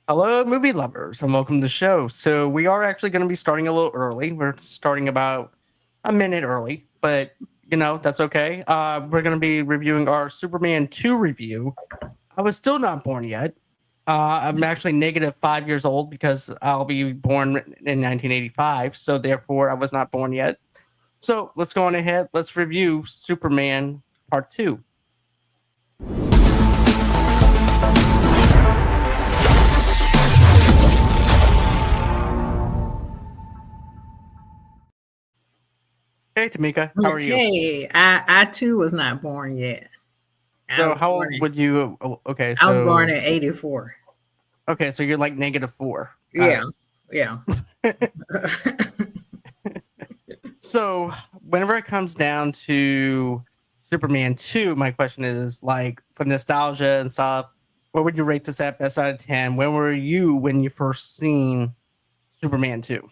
Hello, movie lovers, and welcome to the show. So, we are actually going to be starting a little early. We're starting about a minute early, but that's okay. We're going to be reviewing our Superman 2 review. I was still not born yet. I'm actually negative 5 years old because I'll be born in 1985. So, therefore, I was not born yet. So, let's go on ahead. Let's review Superman Part 2. Hey, Tamika, how are you? Hey, I too was not born yet. I So, was how born old in would you? Okay, I was born so in 84. Okay, so you're like -4. Got Yeah. Yeah. it. So whenever it comes down to Superman 2, my question is like for nostalgia and stuff, where would you rate this at best out of 10? Where were you when you first seen Superman 2?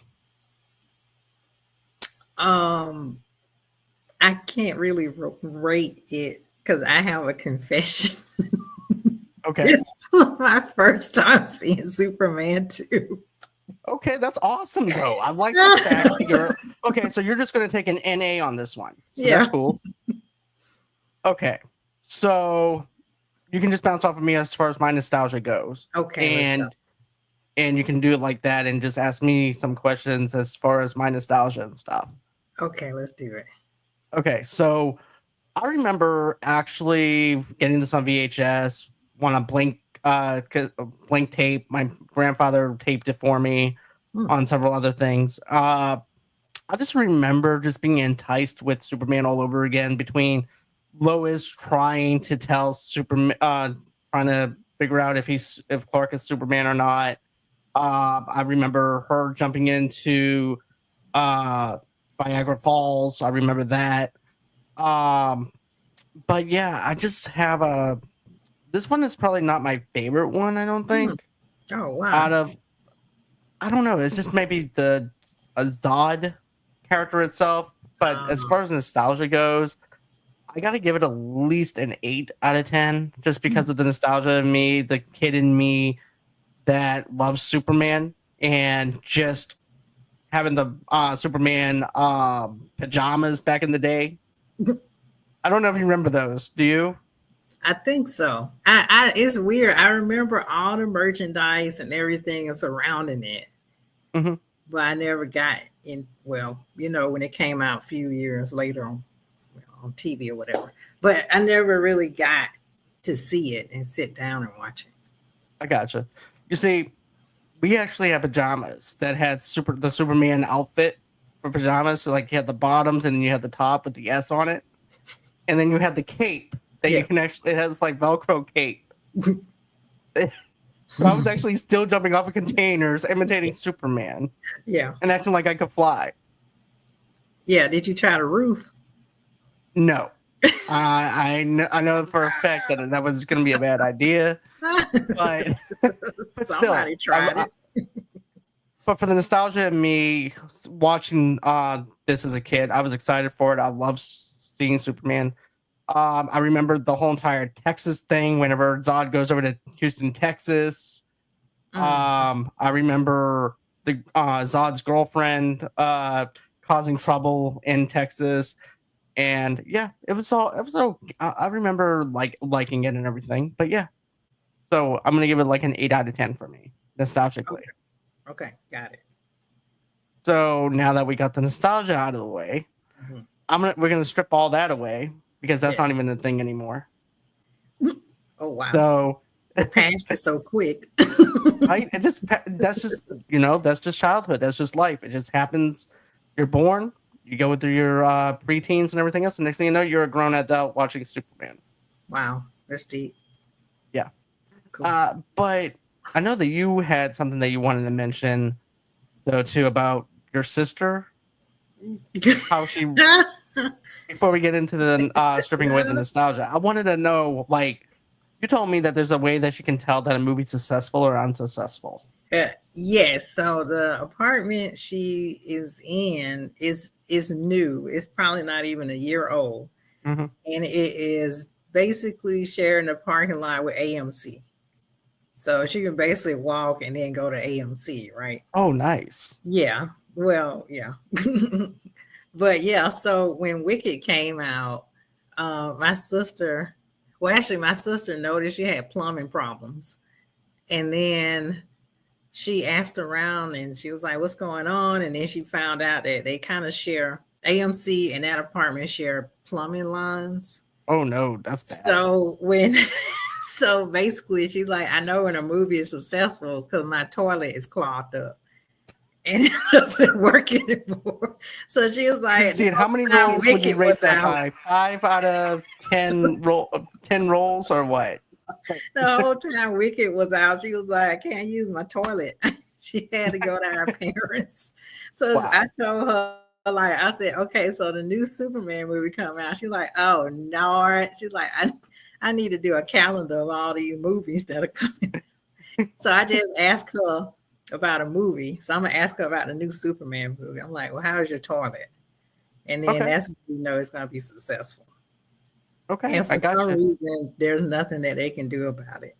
um I can't really rate it because I have a confession. Okay. It's my first time seeing Superman 2. Okay, that's awesome though. I like the fact that you're okay, so you're just gonna take an NA on this one. So that's Yeah. cool. Okay. So you can just bounce off of me as far as my nostalgia goes. Okay, let's go. And you can do it like that and just ask me some questions as far as my nostalgia and stuff. Okay, let's do it. Okay, so I remember actually getting this on VHS on a blank tape. My grandfather taped it for me Hmm. on several other things. I just remember just being enticed with Superman all over again between Lois trying to tell Superman, trying to figure out if Clark is Superman or not. I remember her jumping into uh, Viagra Falls. I remember that. Um, but yeah, I just have a. This one is probably not my favorite one. I don't Hmm. think. Oh, wow. Out of I don't know. It's just maybe the Zod character itself. But as Um, far as nostalgia goes, I got to give it at least an 8 out of 10, just hmm. because of the nostalgia in me, the kid in me that loves Superman, and just having the Superman pajamas back in the day. I don't know if you remember those. Do you? I think so. I it's weird. I remember all the merchandise and everything surrounding it, Hmm. but I never got in. Well, when it came out a few years later on TV or whatever. But I never really got to see it and sit down and watch it. I gotcha. You see, we actually have pajamas that had the Superman outfit for pajamas. So like you had the bottoms and then you had the top with the S on it, and then you had the cape that you Yeah, can actually it has like Velcro cape. So I was actually still jumping off of containers, imitating Superman, yeah, and acting like I could fly. yeah. Did you try the roof? No, I know for a fact that that was going to be a bad idea, but but still, Somebody tried it. but for the nostalgia of me watching this as a kid, I was excited for it. I love seeing Superman. I remember the whole entire Texas thing whenever Zod goes over to Houston, Texas. Mm. I remember the Zod's girlfriend causing trouble in Texas, and yeah, it was so. I remember liking it and everything, but yeah. So I'm gonna give it like an 8 out of 10 for me, nostalgically. Okay, okay, got it. So now that we got the nostalgia out of the way, Mhm. we're gonna strip all that away because that's Yeah. not even a thing anymore. Oh wow, So it passed it so quick. right, that's just that's just childhood. That's just life. It just happens. You're born. You go through your preteens and everything else. And next thing you know, you're a grown adult watching Superman. Wow, that's deep. Yeah. Cool. But I know that you had something that you wanted to mention though too about your sister. How she before we get into the stripping away the nostalgia, I wanted to know, like, you told me that there's a way that you can tell that a movie's successful or unsuccessful. Yes, so the apartment she is in is new. It's probably not even a year old, Hmm. and it is basically sharing the parking lot with AMC. So she can basically walk and then go to AMC, right? Oh, nice. Yeah. Well, yeah. But yeah, so when Wicked came out, my sister, well, actually, my sister noticed she had plumbing problems. And then she asked around and she was like, what's going on? And then she found out that they kind of share AMC and that apartment share plumbing lines. Oh no, that's bad. So when so basically she's like, I know when a movie is successful because my toilet is clogged up and it doesn't work anymore. So she was like, See, how many rolls would you Wicked rate was that out. by? 5 out of 10 10 rolls or what? The whole time Wicked was out, she was like, I can't use my toilet. She had to go to her parents. So Wow. I told her, like, I said, okay, so the new Superman movie come out. She's like, oh no. She's like, I need to do a calendar of all these movies that are coming. So I just asked her about a movie. So I'm gonna ask her about the new Superman movie. I'm like, well, how's your toilet? And then Okay. that's when you know it's gonna be successful. Okay, And I for got some you. reason, there's nothing that they can do about it.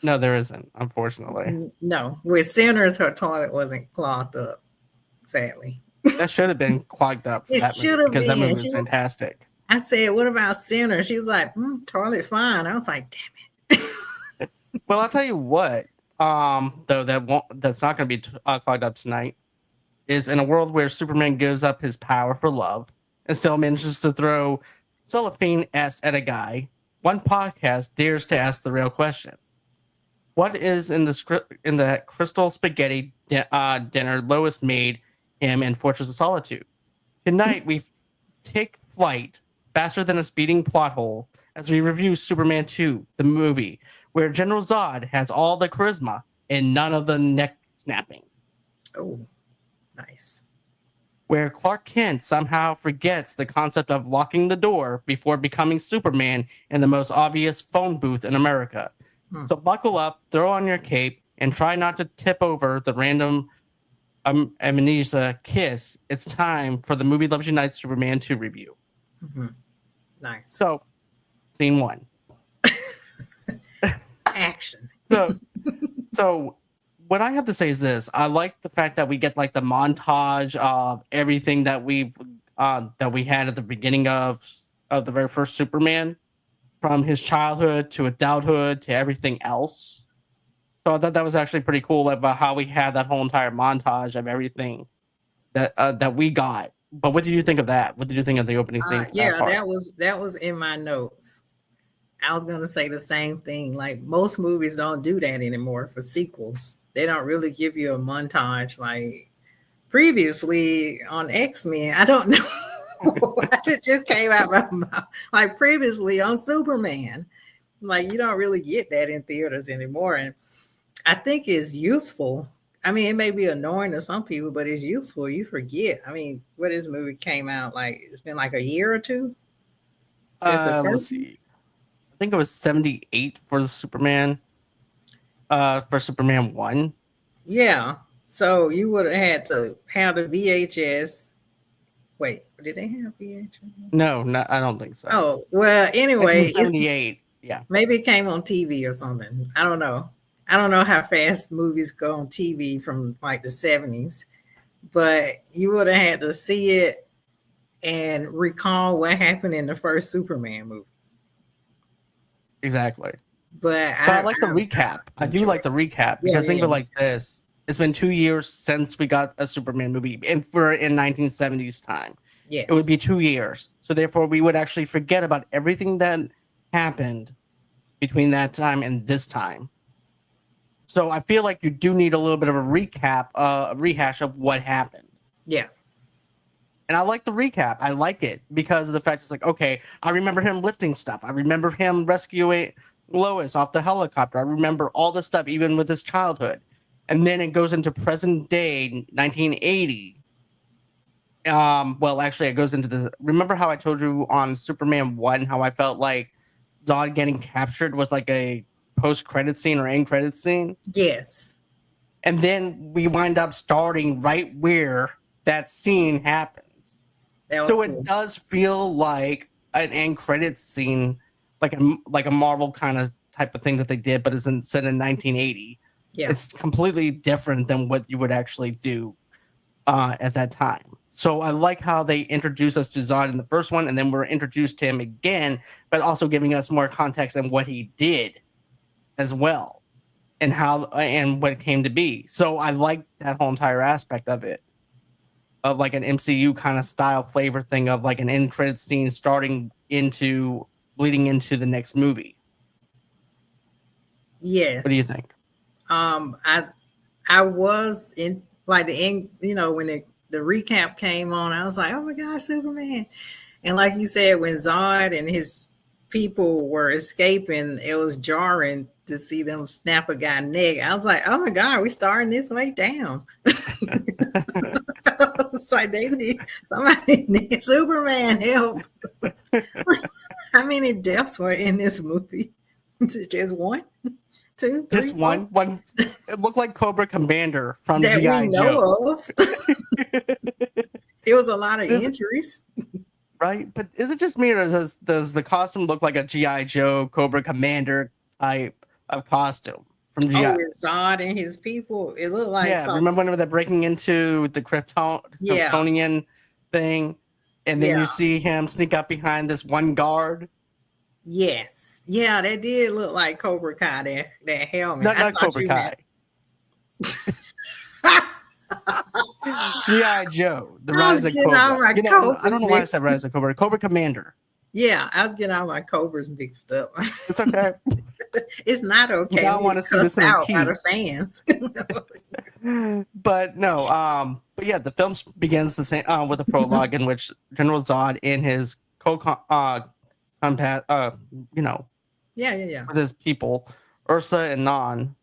No, there isn't, unfortunately. No, with Sinners, her toilet wasn't clogged up. Sadly, That should have been clogged up for it that movie should have because that been. movie was fantastic. I said, "What about Sinners?" She was like, "Toilet fine." I was like, "Damn it." Well, I'll tell you what. Though that's not going to be clogged up tonight. Is in a world where Superman gives up his power for love and still manages to throw cellophane s at a guy. One podcast dares to ask the real question: what is in the crystal spaghetti dinner Lois made him in Fortress of Solitude? Tonight we take flight faster than a speeding plot hole as we review Superman 2, the movie, where General Zod has all the charisma and none of the neck snapping. Oh, nice. Where Clark Kent somehow forgets the concept of locking the door before becoming Superman in the most obvious phone booth in America. So buckle up, throw on your cape, and try not to tip over the random amnesia kiss. It's time for the Movie Loves Unite Superman 2 review. Mm-hmm. Nice. So, scene 1. Action. So what I have to say is this: I like the fact that we get like the montage of everything that we had at the beginning of the very first Superman, from his childhood to adulthood to everything else. So I thought that was actually pretty cool about how we had that whole entire montage of everything that we got. But what did you think of that? What did you think of the opening scene? Yeah, that was in my notes. I was gonna say the same thing. Like most movies don't do that anymore for sequels. They don't really give you a montage like previously on X-Men. I don't know. It just came out my mouth. Like previously on Superman. Like you don't really get that in theaters anymore. And I think it's useful. I mean, it may be annoying to some people, but it's useful. You forget. I mean, what this movie came out like? It's been like a year or two since the Let's first. see. I think it was 78 for the Superman. For Superman 1. Yeah. So you would have had to have the VHS. Wait, did they have VHS? No, I don't think so. Oh, well, anyway, 1978. Yeah. maybe it came on TV or something. I don't know. I don't know how fast movies go on TV from like the 70s, but you would have had to see it and recall what happened in the first Superman movie. Exactly. But I like the recap. I do like the recap because think of it like this. It's been 2 years since we got a Superman movie, and we're in 1970s time. Yes. It would be 2 years. So therefore, we would actually forget about everything that happened between that time and this time. So I feel like you do need a little bit of a recap, a rehash of what happened. Yeah. And I like the recap. I like it because of the fact it's like, okay, I remember him lifting stuff. I remember him rescuing Lois off the helicopter. I remember all this stuff, even with his childhood. And then it goes into present day, 1980. Well, actually, it goes into the. Remember how I told you on Superman 1 how I felt like Zod getting captured was like a post-credit scene or end credit scene? Yes. And then we wind up starting right where that scene happens. So cool. It does feel like an end credit scene, like a Marvel kind of type of thing that they did, but it's set in 1980. Yeah. It's completely different than what you would actually do at that time. So I like how they introduced us to Zod in the first one, and then we're introduced to him again, but also giving us more context on what he did as well, and how and what it came to be. So I like that whole entire aspect of it, of like an MCU kind of style flavor thing of like an end credit scene bleeding into the next movie. Yes. What do you think? I was in like the end, when the recap came on, I was like, oh my God, Superman. And like you said, when Zod and his people were escaping, it was jarring to see them snap a guy's neck. I was like, oh my God, we're starting this way down. It's like they need somebody need Superman help. How many deaths were in this movie? Just one? 2, 3, Just one. It looked like Cobra Commander from that G.I. we Joe. know of. There was a lot of injuries. Right? But is it just me, or does the costume look like a G.I. Joe Cobra Commander type of costume from G.I.? Oh, with Zod and his people. It looked like something. Remember when they're breaking into the Kryptonian thing, and then you see him sneak up behind this one guard? Yes. Yeah, that did look like Cobra Kai, that helmet. Not Cobra Kai. G.I. Joe, the Rise of Cobra. I don't know why I said Rise of Cobra. Cobra Commander. Yeah, I was getting all my Cobras mixed up. It's okay. It's not okay. I want to see this in a key. By the fans. But no, but yeah, the film begins the same with a prologue in which General Zod and his with his people, Ursa and Non,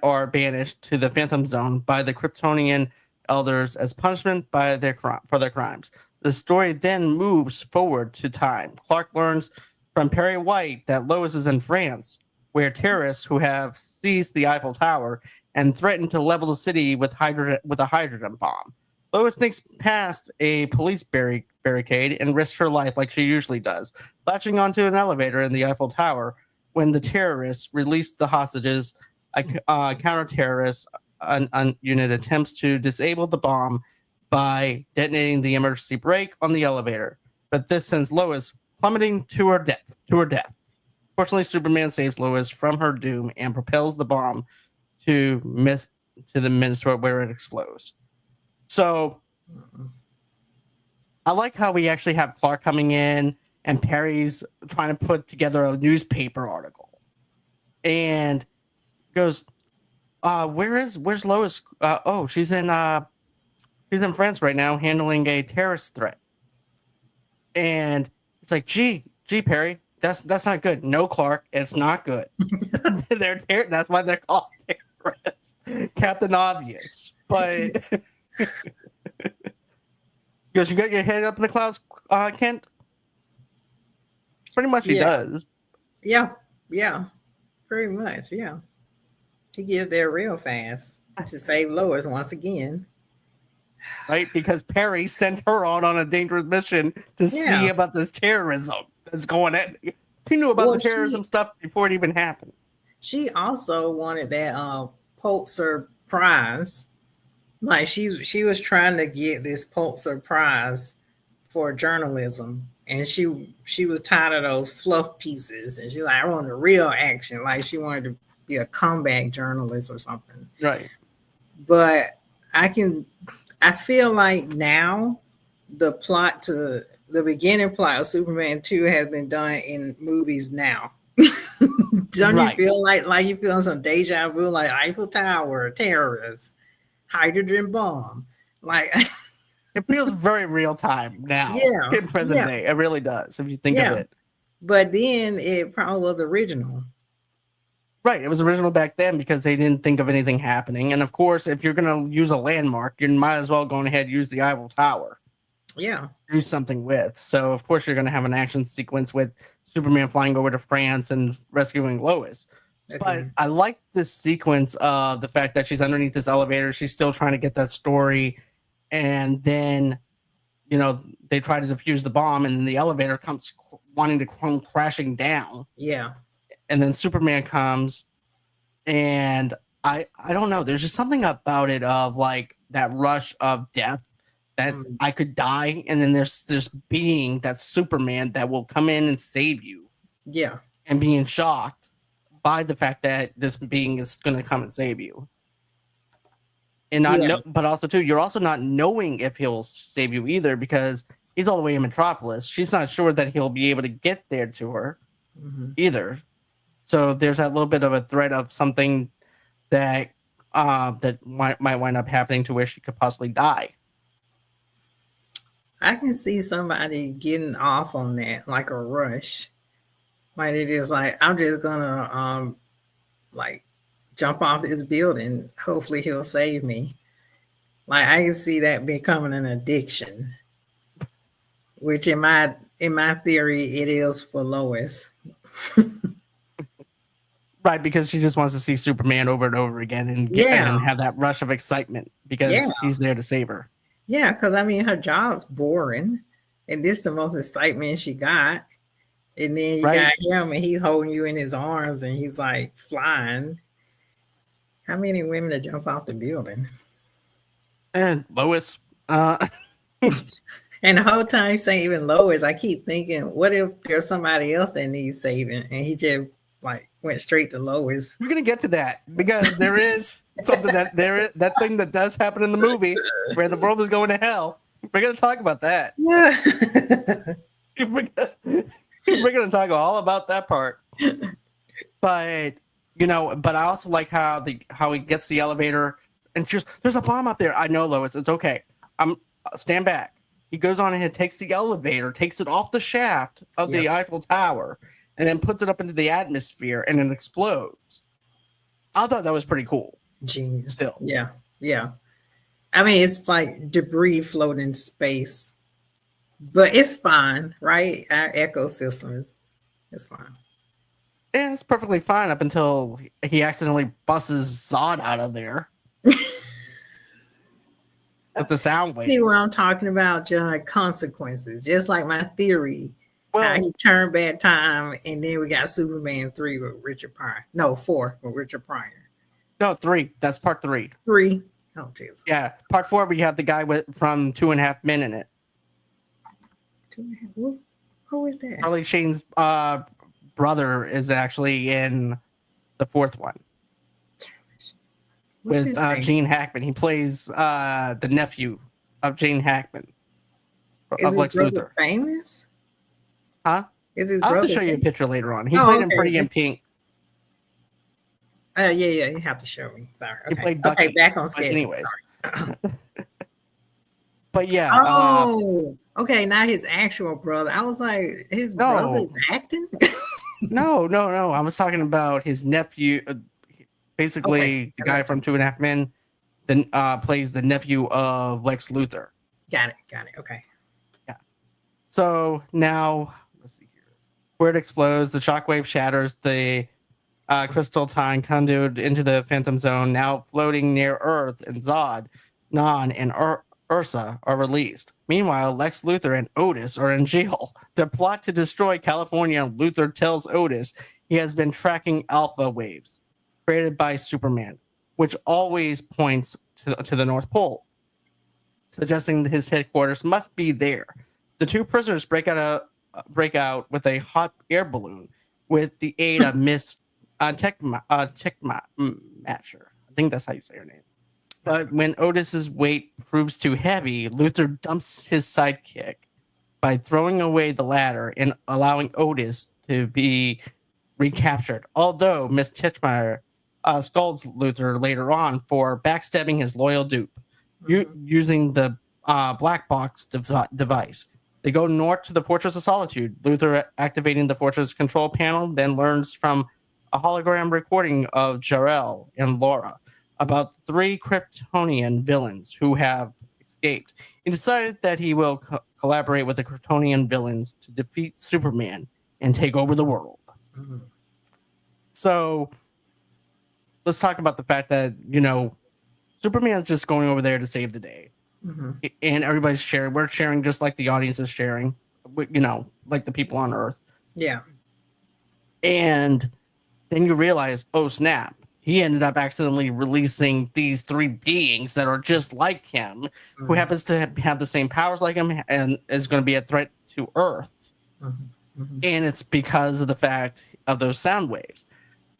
are banished to the Phantom Zone by the Kryptonian elders as punishment for their crimes. The story then moves forward to time. Clark learns from Perry White that Lois is in France, where terrorists who have seized the Eiffel Tower and threatened to level the city with a hydrogen bomb. Lois sneaks past a police barricade and risks her life like she usually does, latching onto an elevator in the Eiffel Tower. When the terrorists release the hostages, a counter-terrorist unit attempts to disable the bomb by detonating the emergency brake on the elevator, but this sends Lois plummeting to her death. Fortunately, Superman saves Lois from her doom and propels the bomb to the Minnesota where it explodes. So I like how we actually have Clark coming in and Perry's trying to put together a newspaper article and goes, where's Lois? She's in France right now handling a terrorist threat. And it's like, gee, Perry, that's not good. No, Clark, it's not good. That's why they're called terrorists. Captain Obvious. But because you got your head up in the clouds, Kent. Pretty much he does. Yeah, pretty much, yeah. He gets there real fast to save Lois once again. Right, because Perry sent her on a dangerous mission to see about this terrorism that's going on. She knew about the terrorism stuff before it even happened. She also wanted that Pulitzer Prize. Like she was trying to get this Pulitzer Prize for journalism, and she was tired of those fluff pieces, and she's like, I want the real action. Like she wanted to be a comeback journalist or something. Right. But I feel like now the beginning plot of Superman 2 has been done in movies now. Don't you feel like you feel some deja vu, like Eiffel Tower, terrorists, hydrogen bomb? Like it feels very real time now. Yeah. In present day. It really does, if you think of it. But then it probably was original. Right. It was original back then because they didn't think of anything happening. And of course, if you're going to use a landmark, you might as well go ahead and use the Eiffel Tower. Yeah. Do something with. So, of course, you're going to have an action sequence with Superman flying over to France and rescuing Lois. Okay. But I like this sequence of the fact that she's underneath this elevator. She's still trying to get that story. And then, they try to defuse the bomb and then the elevator comes wanting to come crashing down. Yeah. and then Superman comes, and I don't know. There's just something about it of like that rush of death. That's I could die, and then there's this being that's Superman that will come in and save you. Yeah. And being shocked by the fact that this being is going to come and save you. And but also too, you're also not knowing if he'll save you either, because he's all the way in Metropolis. She's not sure that he'll be able to get there to her either. So there's that little bit of a threat of something that that might wind up happening to where she could possibly die. I can see somebody getting off on that, like a rush. Like it is like, I'm just gonna like jump off this building. Hopefully he'll save me. Like I can see that becoming an addiction. Which in my theory it is for Lois. Right, because she just wants to see Superman over and over again and and have that rush of excitement because he's there to save her. Yeah, because I mean her job's boring, and this is the most excitement she got. And then you got him, and he's holding you in his arms, and he's like flying. How many women to jump off the building? And Lois. And the whole time saying even Lois, I keep thinking, what if there's somebody else that needs saving, and he just like went straight to Lois? We're gonna get to that because there is something that thing that does happen in the movie where the world is going to hell. We're gonna talk about that. Yeah. We're gonna talk all about that part. But but I also like how he gets the elevator and just there's a bomb up there. I know, Lois, it's okay. Stand back. He goes on ahead, takes the elevator, takes it off the shaft of the Eiffel Tower, and then puts it up into the atmosphere, and it explodes. I thought that was pretty cool. Genius. Still. Yeah. Yeah. I mean, it's like debris floating in space, but it's fine, right? Our ecosystem is fine. Yeah, it's perfectly fine up until he accidentally busts Zod out of there. With the sound wave. See what I'm talking about, John? Consequences. Just like my theory. Well, how he turned bad time, and then we got Superman 3 with Richard Pryor. No, 4 with Richard Pryor. No, 3. That's part 3. 3. Oh, Jesus. Yeah, part 4, we have the guy from 2.5 Men in it. 2.5. Who is that? Charlie Sheen's brother is actually in the 4th one. With Gene Hackman. He plays the nephew of Gene Hackman. Of Lex Luthor. Famous? Huh? Is his I'll have to show you a picture later on. He played in Pretty in Pink. Yeah, you have to show me. Sorry. Okay, he played Ducky. Okay, back on schedule. Anyways. But yeah. Okay, not his actual brother. I was like, his brother's acting? No. I was talking about his nephew. Basically, the guy from 2.5 Men then plays the nephew of Lex Luthor. Got it. Okay. Yeah. So now, let's see here. Where it explodes, the shockwave shatters the crystal time conduit into the Phantom Zone, now floating near Earth, and Zod, Non, and Ursa are released. Meanwhile, Lex Luthor and Otis are in jail. Their plot to destroy California, Luthor tells Otis he has been tracking alpha waves created by Superman, which always points to the North Pole, suggesting that his headquarters must be there. The two prisoners break out with a hot air balloon with the aid of Miss Tecmatcher. I think that's how you say her name. But when Otis's weight proves too heavy, Luthor dumps his sidekick by throwing away the ladder and allowing Otis to be recaptured. Although Miss Tecmatcher scolds Luthor later on for backstabbing his loyal dupe using the black box device. They go north to the Fortress of Solitude. Luthor activating the Fortress control panel, then learns from a hologram recording of Jor-El and Laura about 3 Kryptonian villains who have escaped. He decided that he will collaborate with the Kryptonian villains to defeat Superman and take over the world. Mm-hmm. So let's talk about the fact that, Superman's just going over there to save the day. Mm-hmm. And everybody's sharing. We're sharing just like the audience is sharing, like the people on Earth. Yeah. And then you realize, oh snap, he ended up accidentally releasing these three beings that are just like him, who Mhm, happens to have the same powers like him and is going to be a threat to Earth. mhm, mhm. And it's because of the fact of those sound waves.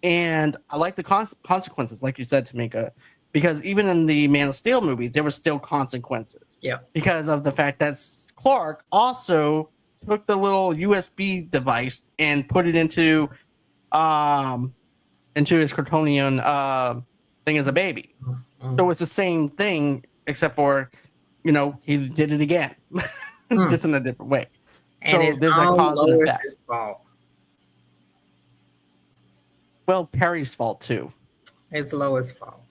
And I like the consequences, like you said, Tamika, because even in the Man of Steel movie, there were still consequences Yeah. because of the fact that Clark also took the little USB device and put it um into his Kryptonian thing as a baby. So Mhm, it's the same thing, except for he did it again, mhm. just in a different way. And So it's there's that all cause and effect. Lois's fault. Well, Perry's fault too. It's Lois' fault.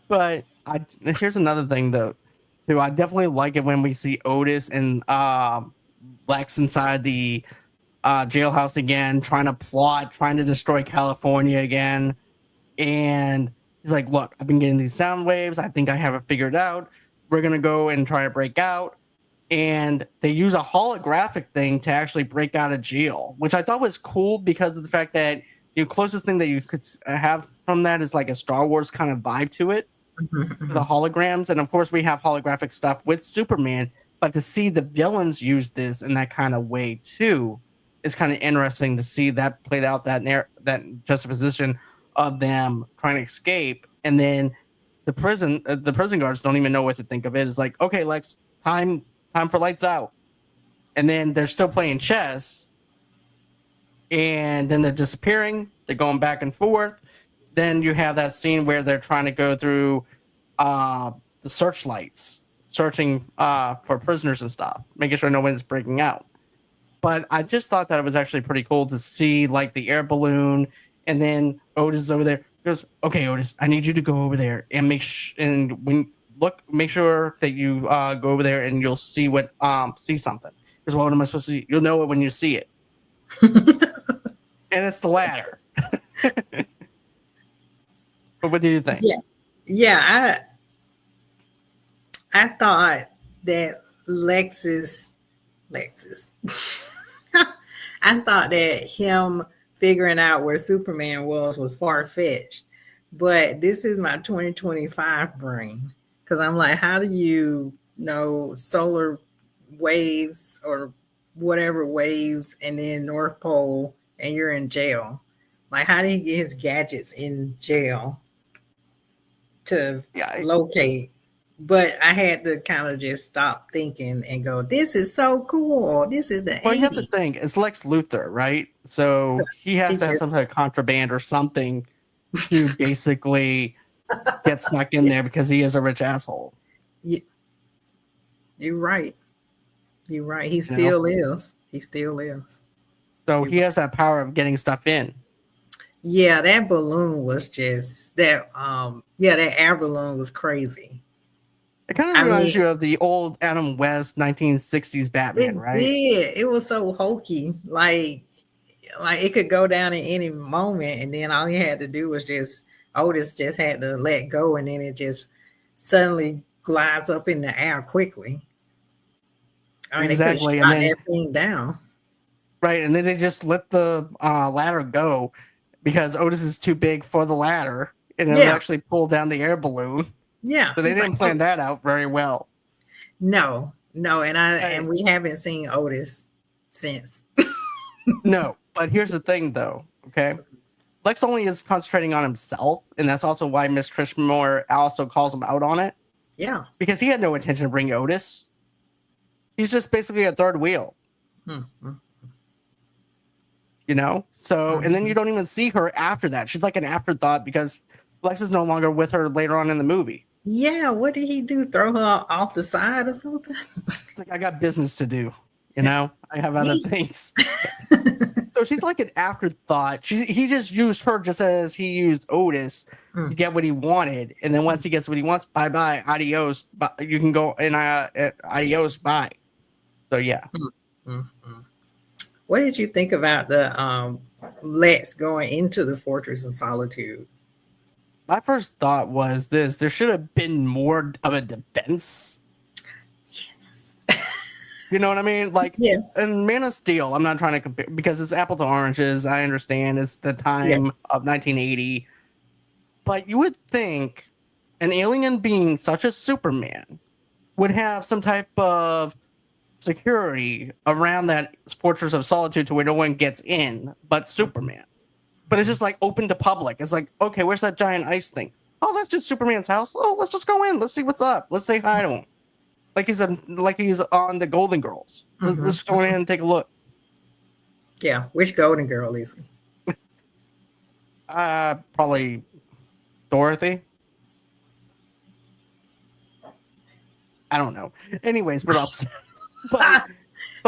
But here's another thing though, too. I definitely like it when we see Otis and Lex inside the jailhouse again, trying to plot, trying to destroy California again. And he's like, "Look, I've been getting these sound waves. I think I have it figured out. We're gonna go and try to break out." And they use a holographic thing to actually break out of jail, which I thought was cool because of the fact that the closest thing that you could have from that is like a Star Wars kind of vibe to it, Mhm, the mhm. holograms. And of course, we have holographic stuff with Superman, but to see the villains use this in that kind of way too is kind of interesting to see that played out, that juxtaposition of them trying to escape. And then the prison guards don't even know what to think of it. It's like, okay, Lex, time for lights out. And then they're still playing chess, and then they're disappearing. They're going back and forth. Then you have that scene where they're trying to go through the searchlights, searching for prisoners and stuff, making sure no one's breaking out. But I just thought that it was actually pretty cool to see like the air balloon, and then Otis is over there. He goes, "Okay, Otis, I need you to go over there and make sure that you go over there and you'll see something." Because what am I supposed to see? You'll know it when you see it, and it's the ladder. But what do you think? Yeah. Yeah, I thought that Lexus I thought that him figuring out where Superman was far fetched. But this is my 2025 brain. Because I'm like, how do you know solar waves or whatever waves and then North Pole and you're in jail? Like, how did he get his gadgets in jail to Yeah. locate? But I had to kind of just stop thinking and go, this is so cool. This is the Well, you have to 80s. think it's Lex Luthor, right? So he has He to have some just, type of contraband or something to basically get snuck in there because he is a rich asshole. you, you're right. You're right. He You know, still is. He still is. so You're he right. has that power of getting stuff in. Yeah, that balloon was just that. Yeah, that air balloon was crazy. It kind of I reminds mean, you of the old Adam West 1960s Batman, it right? did. It was so hokey. Like it could go down at any moment, and then all he had to do was just Otis just had to let go, and then it just suddenly glides up in the air quickly. I mean, they could have Exactly. And shot that then, thing down. right. And then they just let the ladder go because Otis is too big for the ladder and it'll Yeah, actually pull down the air balloon. yeah. So they He's like, didn't plan oops. that out very well. No, no, and Right. we haven't seen Otis since. No. But here's the thing, though. Okay. Lex only is concentrating on himself. And that's also why Miss Trishmore also calls him out on it Yeah. because he had no intention of bringing Otis. He's just basically a third wheel. Mm-hmm. So and then Mm-hmm. you don't even see her after that. She's like an afterthought because Lex is no longer with her later on in the movie. Yeah. What did he do? Throw her off the side or something? It's like, I got business to do. I have other He, things. So she's like an afterthought. He just used her just as he used Otis to Mm, get what he wanted, and then once he gets what he wants, bye bye, adios. You can go and adios, bye. So yeah, mm, mm, mm. What did you think about the Lex going into the Fortress of Solitude? my first thought was this: there should have been more of a defense Yes. You know what I mean? Like, Yeah. and Man of Steel, I'm not trying to compare because it's apple to oranges. I understand it's the Yeah. time of 1980, but you would think an alien being such as Superman would have some type of security around that Fortress of Solitude to where no one gets in but Superman. But it's just like open to public. It's like, okay, where's that giant ice thing? Oh, that's just Superman's house. Oh, let's just go in. Let's see what's up. Let's say hi to him. Like he's on the Golden Girls. Let's go in and take a look. Yeah. Which Golden Girl is he? Probably Dorothy. I don't know. Anyways, we're upset. But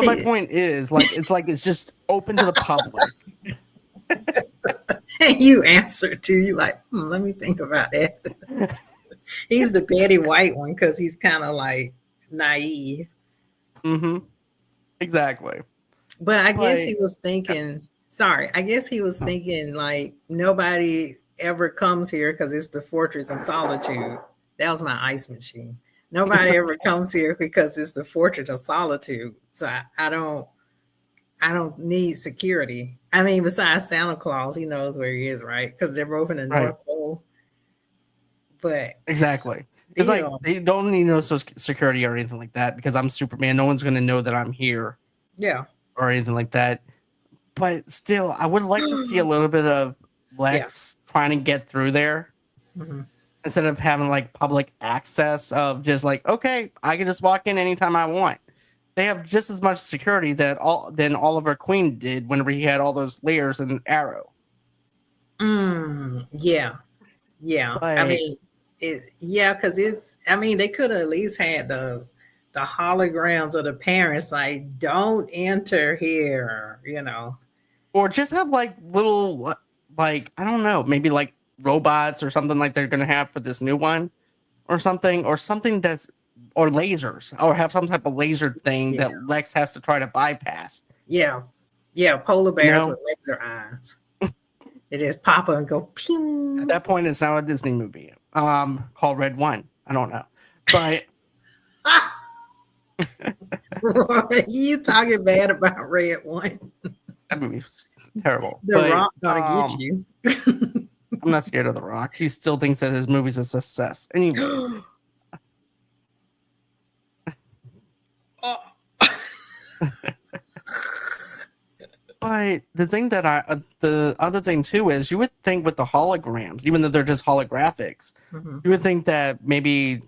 my point is, like, it's just open to the public. And you answered too. You like, let me think about that. He's the Betty White one because he's kind of like naive. Mm-hmm. Exactly. But I guess he was thinking. Sorry, I guess he was thinking like nobody ever comes here because it's the Fortress of Solitude. That was my ice machine. Nobody ever comes here because it's the Fortress of Solitude. So I don't need security. I mean, besides Santa Claus, he knows where he is, right? Because they're both in the North Pole. But exactly, still, it's like they don't need no security or anything like that because I'm Superman. No one's going to know that I'm here. Yeah. Or anything like that. But still, I would like to see a little bit of Lex trying to get through there instead of having like public access of just like, okay, I can just walk in anytime I want. They have just as much security than Oliver Queen did whenever he had all those layers in Arrow. Yeah. But, I mean, because they could have at least had the holograms of the parents like, don't enter here, or just have like little, like, I don't know, maybe like robots or something like they're gonna have for this new one, or something that's, or lasers, or have some type of laser thing that Lex has to try to bypass. Polar bears with laser eyes. It is pop up and go ping. At that point, it's now a Disney movie called Red One. I don't know, but you talking bad about Red One? That movie's terrible. The Rock gonna get you. I'm not scared of The Rock. He still thinks that his movie's a success. Anyways. But the other thing too is you would think with the holograms, even though they're just holographics, you would think that maybe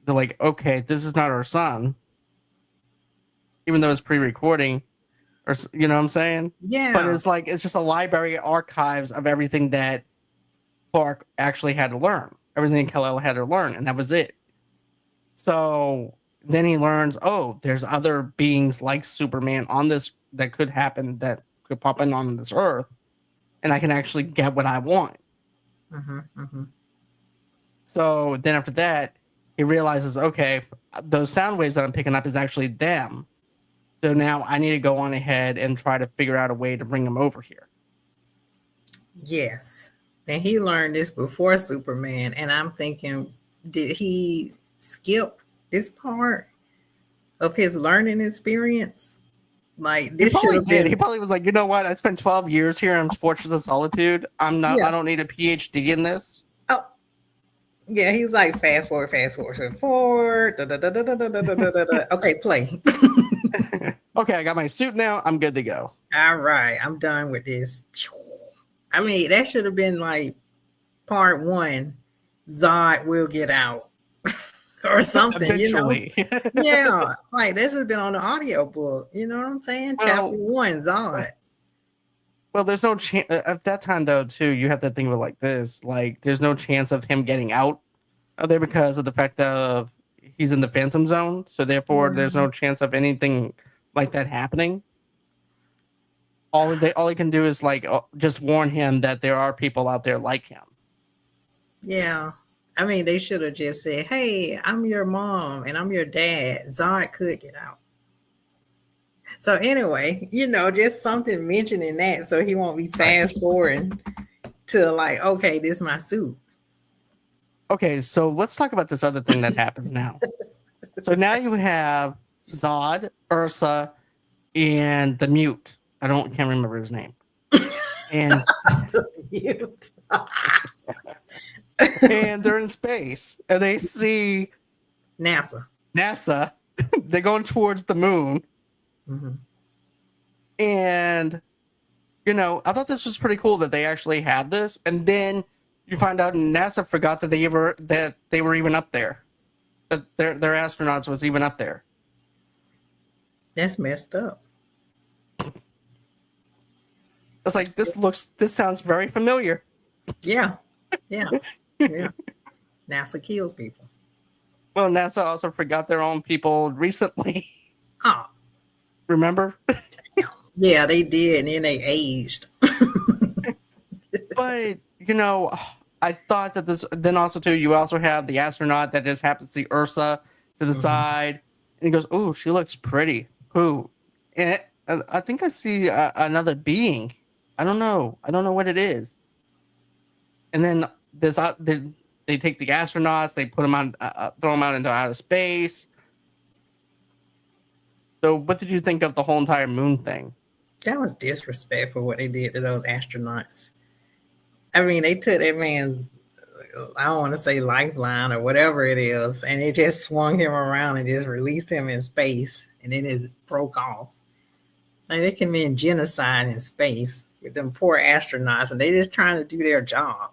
they're like, okay, this is not our son, even though it's pre-recording, or you know what I'm saying? Yeah. But it's like it's just a library archives of everything that Clark actually had to learn, everything Kal-El had to learn, and that was it. So then he learns, oh, there's other beings like Superman on this that could happen, that could pop in on this Earth, and I can actually get what I want. So then after that, he realizes, okay, those sound waves that I'm picking up is actually them. So now I need to go on ahead and try to figure out a way to bring them over here. Yes. And he learned this before Superman. And I'm thinking, did he skip this part of his learning experience? Like this should have been. He probably was like, you know what? I spent 12 years here in Fortress of Solitude. I don't need a PhD in this. Oh, yeah. He's like, fast forward. Okay, play. Okay, I got my suit now. I'm good to go. All right, I'm done with this. I mean, that should have been like part 1. Zod will get out. Or something, eventually. Yeah, like that should have been on the audio book. You know what I'm saying? Chapter 1, Zod. Well, there's no chance at that time, though. Too, you have to think of it like this: like, there's no chance of him getting out of there because of the fact of he's in the Phantom Zone. So therefore, there's no chance of anything like that happening. All he can do is like just warn him that there are people out there like him. Yeah. I mean, they should have just said, hey, I'm your mom and I'm your dad. Zod could get out. So anyway, just something mentioning that so he won't be fast forwarding to like, okay, this is my suit. Okay, so let's talk about this other thing that happens now. So now you have Zod, Ursa, and the mute. Can't remember his name. And Mute. and they're in space and they see NASA. They're going towards the moon. Mm-hmm. And I thought this was pretty cool that they actually had this, and then you find out NASA forgot that they were even up there. That their astronauts was even up there. That's messed up. It's like this sounds very familiar. Yeah. NASA kills people. Well, NASA also forgot their own people recently. Oh. Remember? Yeah, they did, and then they aged. But I thought that this. Then also too, you also have the astronaut that just happens to see Ursa to the side, and he goes, "Oh, she looks pretty." Who? And I think I see another being. I don't know what it is. And then they take the astronauts, they put them on, throw them out into outer space. So, what did you think of the whole entire moon thing? That was disrespectful what they did to those astronauts. I mean, they took that man's, I don't want to say lifeline or whatever it is, and they just swung him around and just released him in space, and then it broke off. Like, they can mean genocide in space with them poor astronauts, and they just trying to do their job.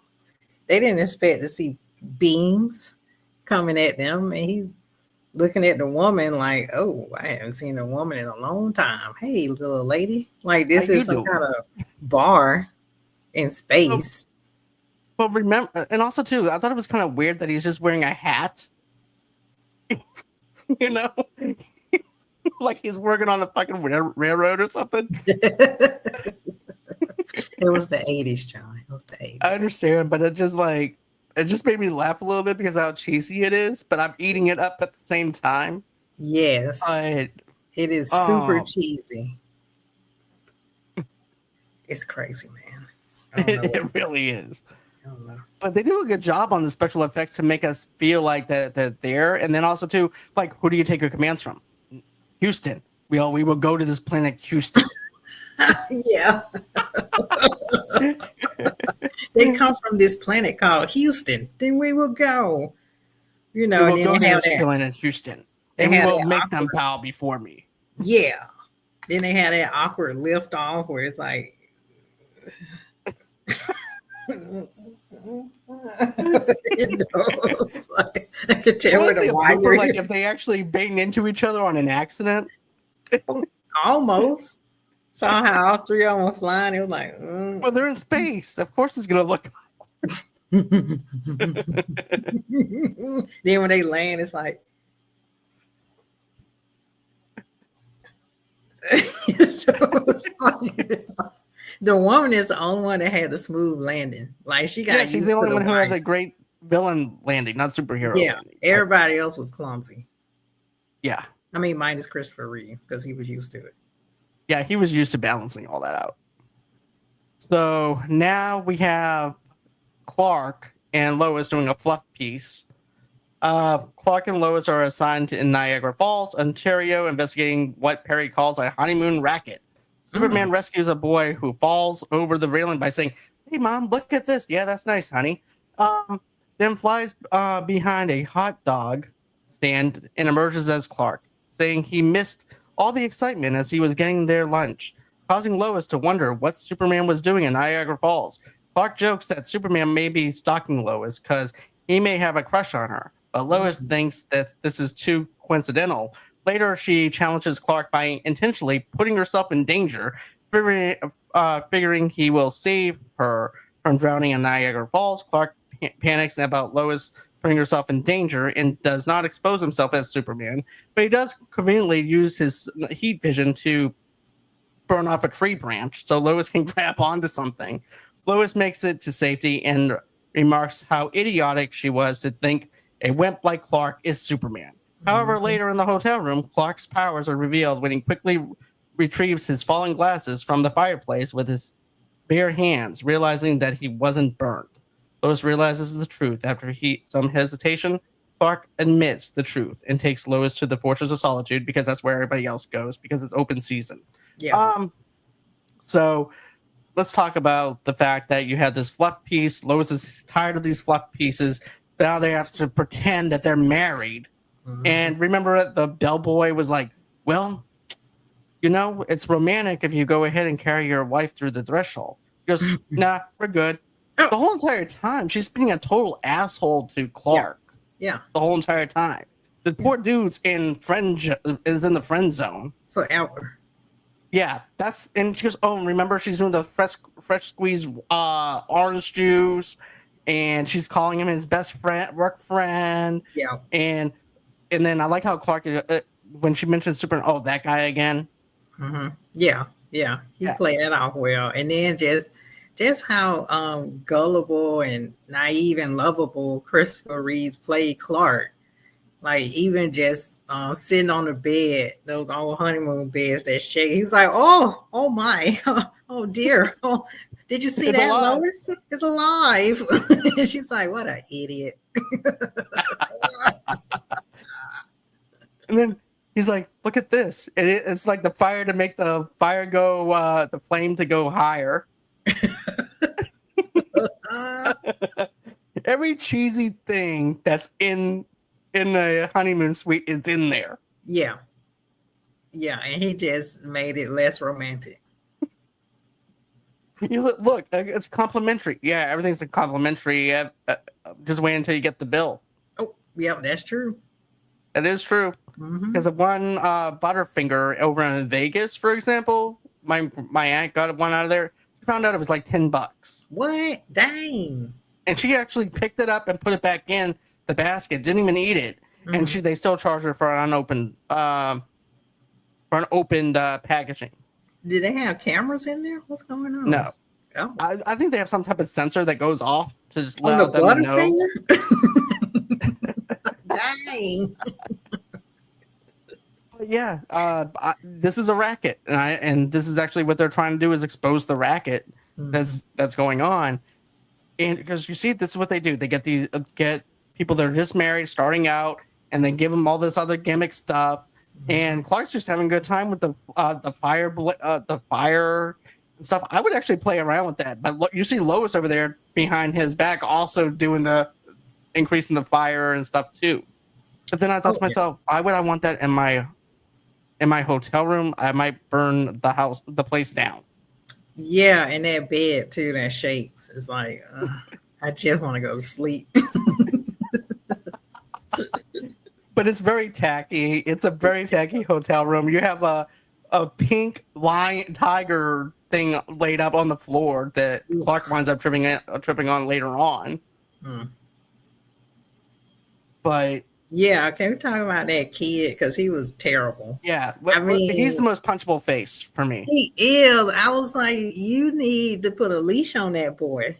They didn't expect to see beings coming at them, and he looking at the woman like, oh, I haven't seen a woman in a long time. Hey, little lady. Like, this is some kind of bar in space. Well, remember, and also, too, I thought it was kind of weird that he's just wearing a hat. Like he's working on a fucking railroad or something. It was the 80s, John. It was the 80s. I understand, but it just made me laugh a little bit because of how cheesy it is, but I'm eating it up at the same time. Yes. It is super cheesy. It's crazy, man. It really is. I don't know. But they do a good job on the special effects to make us feel like that they're there. And then also, too, like, who do you take your commands from? Houston. We will go to this planet, Houston. Yeah. They come from this planet called Houston. Then we will go. We will go to this planet, Houston. And we will make them bow before me. Yeah. Then they had that awkward lift off where it's like... I could tell like if they actually bang into each other on an accident. Almost. Saw how all three of them were flying. It was like, well, they're in space. Of course, it's gonna look. Then when they land, it's like. The woman is the only one that had the smooth landing. Like she got. Yeah, she's the only one who had a great villain landing, not superhero. Yeah, landing. Everybody else was clumsy. Yeah, I mean, minus Christopher Reeve because he was used to it. Yeah, he was used to balancing all that out. So now we have Clark and Lois doing a fluff piece. Clark and Lois are assigned in Niagara Falls, Ontario, investigating what Perry calls a honeymoon racket. Superman rescues a boy who falls over the railing by saying, "Hey, Mom, look at this. Yeah, that's nice, honey." Then flies behind a hot dog stand and emerges as Clark, saying he missed all the excitement as he was getting their lunch, causing Lois to wonder what Superman was doing in Niagara Falls. Clark jokes that Superman may be stalking Lois because he may have a crush on her, but Lois thinks that this is too coincidental. Later, she challenges Clark by intentionally putting herself in danger, figuring he will save her from drowning in Niagara Falls. Clark panics about Lois putting herself in danger and does not expose himself as Superman, but he does conveniently use his heat vision to burn off a tree branch so Lois can grab onto something. Lois makes it to safety and remarks how idiotic she was to think a wimp like Clark is Superman. However, later in the hotel room, Clark's powers are revealed when he quickly retrieves his fallen glasses from the fireplace with his bare hands, realizing that he wasn't burned. Lois realizes the truth after some hesitation. Clark admits the truth and takes Lois to the Fortress of Solitude because that's where everybody else goes because it's open season. Yeah. So let's talk about the fact that you had this fluff piece. Lois is tired of these fluff pieces. Now they have to pretend that they're married. And remember, the bellboy was like, well, it's romantic if you go ahead and carry your wife through the threshold. He goes, nah, we're good. Oh. The whole entire time, she's being a total asshole to Clark. Yeah. The whole entire time. The poor dude's in the friend zone. Forever. Yeah, and she goes, oh, remember she's doing the fresh squeezed orange juice, and she's calling him his best friend, work friend. Yeah. And then I like how Clark, when she mentions that guy again. Yeah. He played it off well. And then just how gullible and naive and lovable Christopher Reeve played Clark. Like even just sitting on the bed, those old honeymoon beds that shake. He's like, oh my, oh dear. Oh, did you see that, alive. Lois? It's alive. And she's like, what an idiot. And then he's like, look at this. And it's like the fire to make the fire go, the flame to go higher. Every cheesy thing that's in the honeymoon suite is in there. Yeah. And he just made it less romantic. Look, it's complimentary. Yeah, everything's complimentary. Just wait until you get the bill. Oh, yeah, that's true. That is true. Because of one Butterfinger over in Vegas, for example, my aunt got one out of there. She found out it was like $10. What? Dang. And she actually picked it up and put it back in the basket. Didn't even eat it. And they still charge her for an unopened packaging. Did they have cameras in there? What's going on? No. Oh. I think they have some type of sensor that goes off to allow them to know. Dang. But yeah, this is a racket, and this is actually what they're trying to do is expose the racket that's going on. And because you see, this is what they do: they get people that are just married, starting out, and then give them all this other gimmick stuff. And Clark's just having a good time with the fire and stuff. I would actually play around with that, but you see Lois over there behind his back, also doing the increasing the fire and stuff too. But then I thought to myself, why would I want that in my hotel room? I might burn the place down. Yeah, and that bed too that shakes. It's like I just want to go to sleep. But it's very tacky. It's a very tacky hotel room. You have a pink lion tiger thing laid up on the floor that Clark winds up tripping on later on. But yeah, can we talk about that kid? Because he was terrible. Yeah, I mean, he's the most punchable face for me. He is. I was like, you need to put a leash on that boy.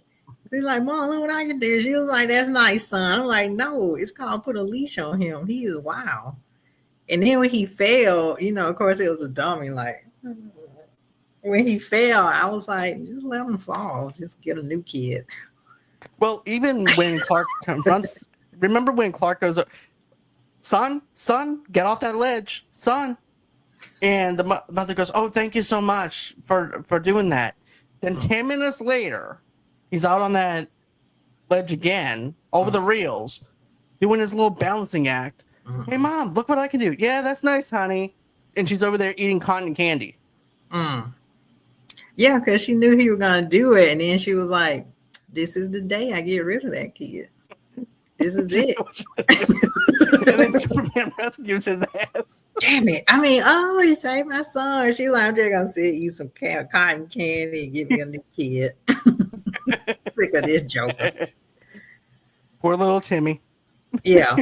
He's like, Mom, look what I can do. She was like, that's nice, son. I'm like, no, it's called put a leash on him. He is wild. And then when he fell, of course, it was a dummy. Like, when he fell, I was like, just let him fall. Just get a new kid. Well, even when Clark confronts, remember when Clark goes, son, get off that ledge, son. And the mother goes, oh, thank you so much for doing that. Then 10 minutes later, he's out on that ledge again, over the reels, doing his little balancing act. Hey, Mom, look what I can do. Yeah, that's nice, honey. And she's over there eating cotton candy. Yeah, because she knew he was going to do it. And then she was like, this is the day I get rid of that kid. This is it. And then Superman rescues his ass. Damn it. I mean, he saved my son. She's like, I'm just going to sit eat some cotton candy and give me a new kid. Sick of this joker. Poor little Timmy. Yeah.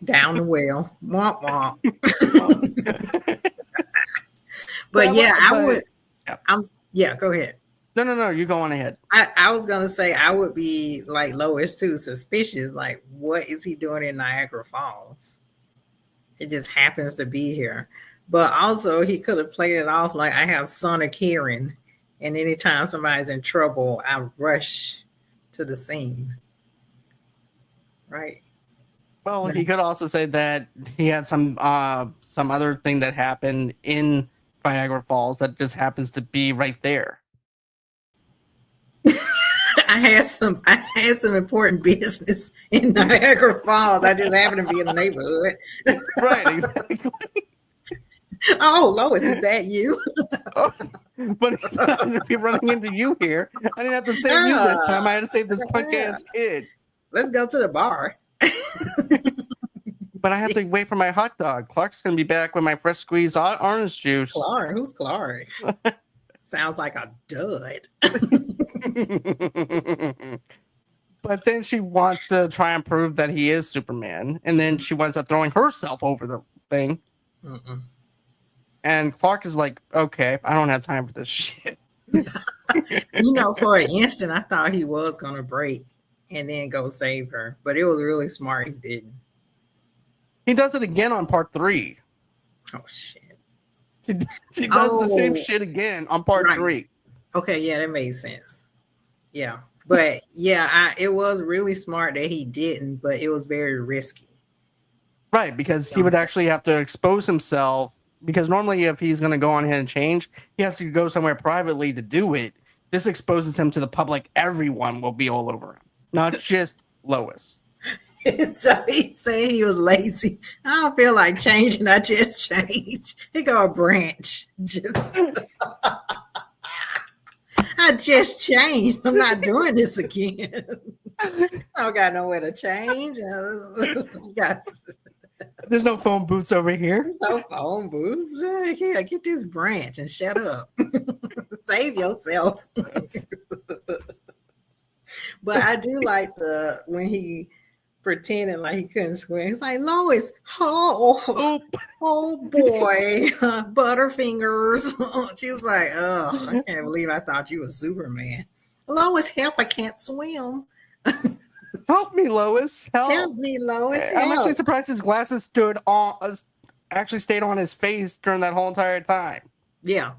Down the well. Womp womp. But yeah, I would. Yeah, go ahead. No, you go on ahead. I was going to say I would be like Lois too, suspicious. Like, what is he doing in Niagara Falls? It just happens to be here. But also, he could have played it off like I have sonic hearing. And anytime somebody's in trouble, I rush to the scene. Right? Well, he could also say that he had some other thing that happened in Niagara Falls that just happens to be right there. I had some important business in Niagara Falls. I just happened to be in the neighborhood. Right, exactly. Oh, Lois, is that you? Oh, but it's not going to be running into you here. I didn't have to save you this time. I had to save this punk ass kid. Let's go to the bar. But I have to wait for my hot dog. Clark's going to be back with my fresh squeezed orange juice. Clark? Who's Clark? Sounds like a dud. But then she wants to try and prove that he is Superman. And then she winds up throwing herself over the thing. Mm-mm. And Clark is like, okay, I don't have time for this shit. For an instant, I thought he was going to break and then go save her. But it was really smart he didn't. He does it again on part 3. Oh, shit. She does the same shit again on part 3. Okay, yeah, that made sense. Yeah. But, yeah, it was really smart that he didn't, but it was very risky. Right, because he would actually have to expose himself. Because normally if he's going to go on ahead and change, he has to go somewhere privately to do it. This exposes him to the public. Everyone will be all over him, not just Lois. So he's saying he was lazy. I don't feel like changing. I just changed. He got a branch. I just changed. I'm not doing this again. I don't got nowhere to change. There's no phone booths over here. No phone booths. Yeah, get this branch and shut up. Save yourself. But I do like when he pretending like he couldn't swim. He's like, Lois, oh boy, Butterfingers. She was like, oh, I can't believe I thought you were Superman. Lois, help, I can't swim. Help me, Lois. Help me, Lois. I'm actually surprised his glasses actually stayed on his face during that whole entire time. Yeah.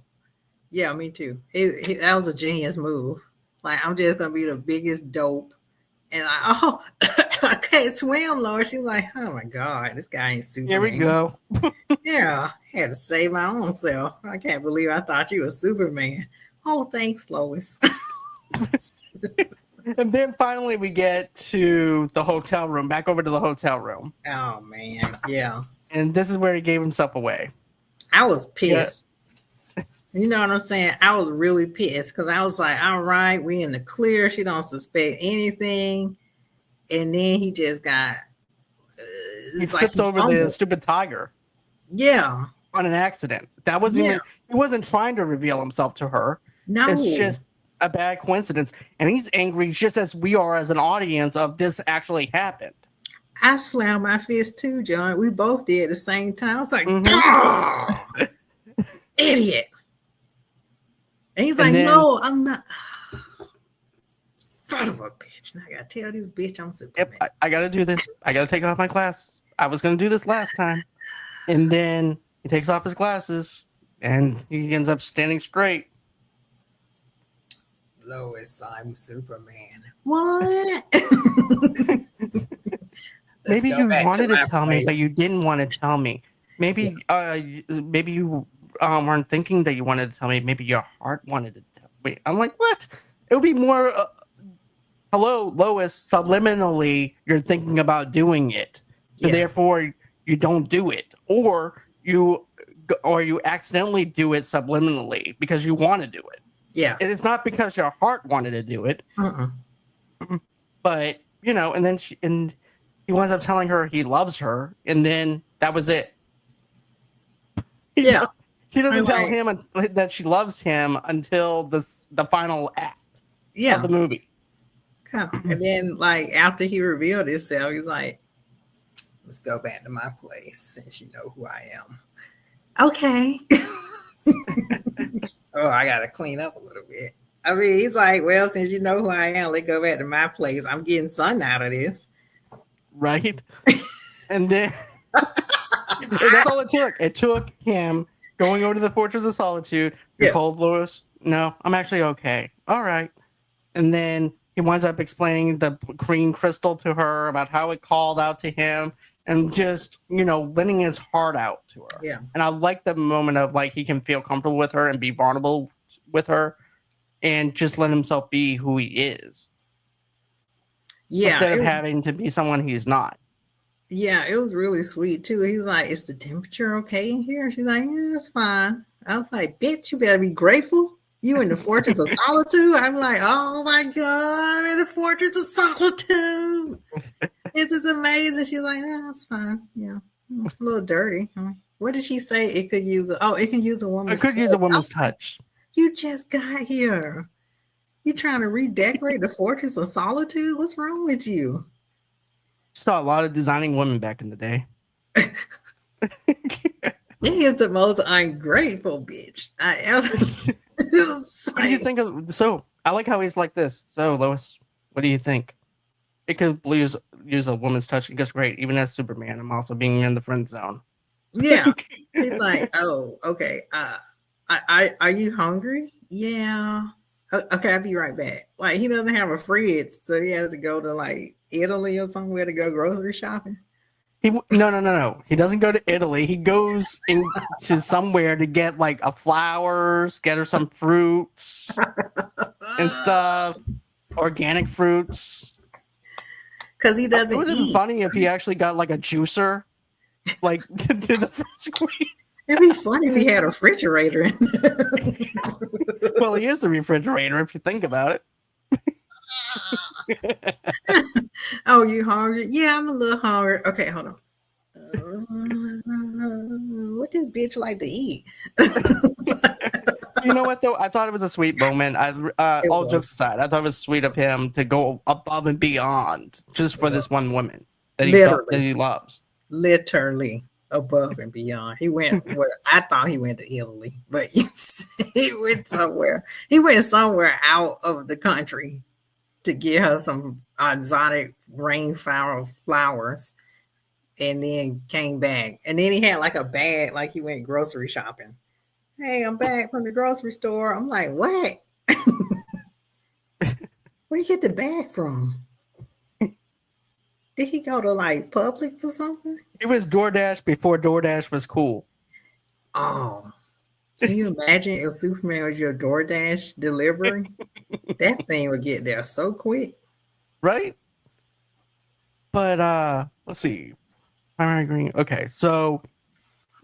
Yeah, me too. That was a genius move. Like, I'm just going to be the biggest dope. And I can't swim, Lord. She's like, oh my God, this guy ain't Superman. Here we go. Yeah, I had to save my own self. I can't believe I thought you were Superman. Oh, thanks, Lois. And then finally we get to the hotel room, back over to the hotel room. Oh, man, yeah. And this is where he gave himself away. I was pissed. Yeah. You know what I'm saying? I was really pissed because I was like, all right, we in the clear. She don't suspect anything. And then he just got... he tripped over the stupid tiger. Yeah. On an accident. That wasn't even... He wasn't trying to reveal himself to her. No. It's just a bad coincidence. And he's angry just as we are as an audience of this actually happened. I slammed my fist too, John. We both did at the same time. I was like, oh, idiot. And he's like, no, I'm not. Son of a bitch. Now I gotta tell this bitch I'm Superman. Yep, I gotta do this. I gotta take off my glasses. I was gonna do this last time. And then he takes off his glasses and he ends up standing straight. Lois, I'm Superman. What? Maybe you wanted to tell me, but you didn't want to tell me. Maybe maybe you weren't thinking that you wanted to tell me. Maybe your heart wanted to tell me. I'm like, what? It would be more, hello, Lois, subliminally, you're thinking about doing it. So therefore, you don't do it. Or you accidentally do it subliminally because you want to do it. Yeah. And it's not because your heart wanted to do it. But, and then he winds up telling her he loves her, and then that was it. Yeah. She doesn't tell him that she loves him until the final act of the movie. Yeah. And then, after he revealed himself, he's like, let's go back to my place since you know who I am. Okay. Oh, I got to clean up a little bit. I mean, he's like, well, since you know who I am, let's go back to my place. I'm getting sun out of this. Right. And then that's all it took. It took him going over to the Fortress of Solitude. You told Lois, no, I'm actually okay. All right. And then he winds up explaining the green crystal to her about how it called out to him and just, letting his heart out to her. Yeah. And I like the moment of like he can feel comfortable with her and be vulnerable with her and just let himself be who he is. Yeah. Instead of having to be someone he's not. Yeah, it was really sweet too. He was like, "Is the temperature okay in here?" She's like, "Yeah, it's fine." I was like, "Bitch, you better be grateful. You in the Fortress of Solitude." I'm like, "Oh my god, I'm in the Fortress of Solitude. This is amazing." She's like, "Yeah, it's fine. Yeah, it's a little dirty." What did she say? It could use it can use a woman's I could use a woman's touch. You just got here. You trying to redecorate the Fortress of Solitude? What's wrong with you? Saw a lot of designing women back in the day. She is the most ungrateful bitch I ever. What do you think of? So I like how he's like this. So Lois, what do you think? It could use a woman's touch. It goes great. Even as Superman, I'm also being in the friend zone. Yeah, he's like, "Oh, okay. Are you hungry? Yeah. Okay, I'll be right back." Like he doesn't have a fridge, so he has to go to like Italy or somewhere to go grocery shopping. No. He doesn't go to Italy. He goes into somewhere to get like a flowers, get her some fruits and stuff, organic fruits. Because he doesn't. It would have been funny if he actually got like a juicer, like to do the first queen. It'd be funny if he had a refrigerator in there. Well, he is the refrigerator if you think about it. Oh, you hungry? Yeah, I'm a little hungry. Okay, hold on. What does bitch like to eat? You know what though? I thought it was a sweet moment. All jokes aside, I thought it was sweet of him to go above and beyond just for this one woman that he loves. Literally above and beyond. He went where I thought he went to Italy, but he went somewhere. He went somewhere out of the country to get her some exotic rainflower flowers, and then came back. And then he had like a bag, like he went grocery shopping. "Hey, I'm back from the grocery store." I'm like, "What? Where you get the bag from? Did he go to like Publix or something?" It was DoorDash before DoorDash was cool. Oh, can you imagine if Superman was your DoorDash delivery? That thing would get there so quick. Right? But let's see. Primary green. Okay, so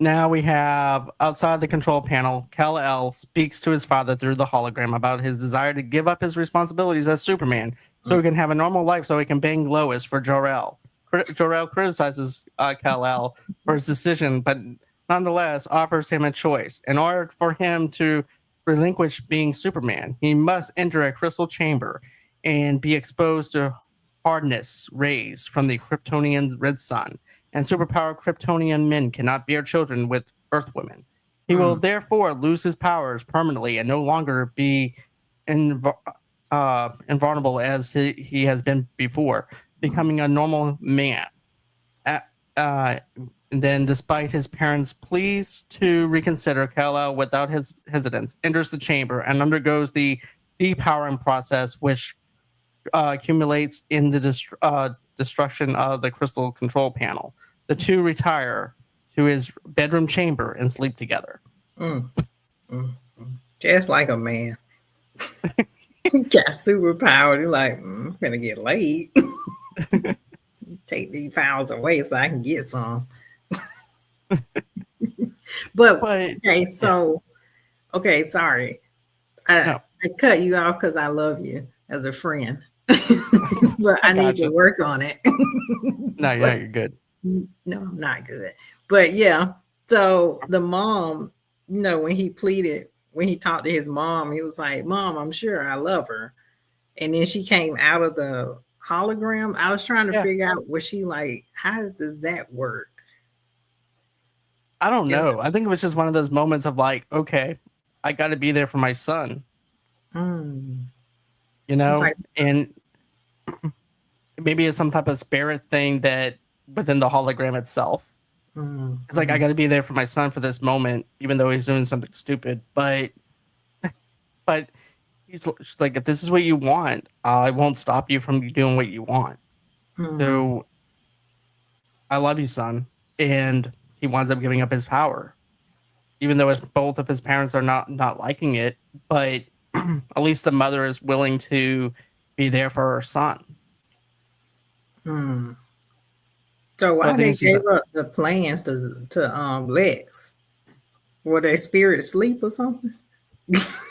now we have outside the control panel, Kal-El speaks to his father through the hologram about his desire to give up his responsibilities as Superman so he can have a normal life so he can bang Lois for Jor-El. Jor-El criticizes Kal-El for his decision, but nonetheless offers him a choice. In order for him to relinquish being Superman, he must enter a crystal chamber and be exposed to hardness rays from the Kryptonian red sun, and superpowered Kryptonian men cannot bear children with Earth women. He will therefore lose his powers permanently and no longer be invulnerable as he has been before, becoming a normal man. And then, despite his parents' pleas to reconsider, Kal-El, without his hesitance, enters the chamber and undergoes the depowering process, which accumulates in the destruction of the crystal control panel. The two retire to his bedroom chamber and sleep together. Just like a man. Got superpower. He's like, I'm gonna get laid. Take these powers away so I can get some. But okay, so okay, sorry. I cut you off because I love you as a friend. But I need to work on it. No, you're good. No, I'm not good. But yeah, so the mom, when he talked to his mom, he was like, "Mom, I'm sure I love her." And then she came out of the hologram. I was trying to figure out, was she like, how does that work? I don't know. I think it was just one of those moments of like, okay, I got to be there for my son. And maybe it's some type of spirit thing that within the hologram itself. It's like, I got to be there for my son for this moment, even though he's doing something stupid. But she's like, if this is what you want, I won't stop you from doing what you want. Hmm. So I love you, son. And he winds up giving up his power, even though both of his parents are not liking it. But at least the mother is willing to be there for her son. Hmm. So So I why think they it's just gave up the plans to Lex? Were they spirit asleep or something?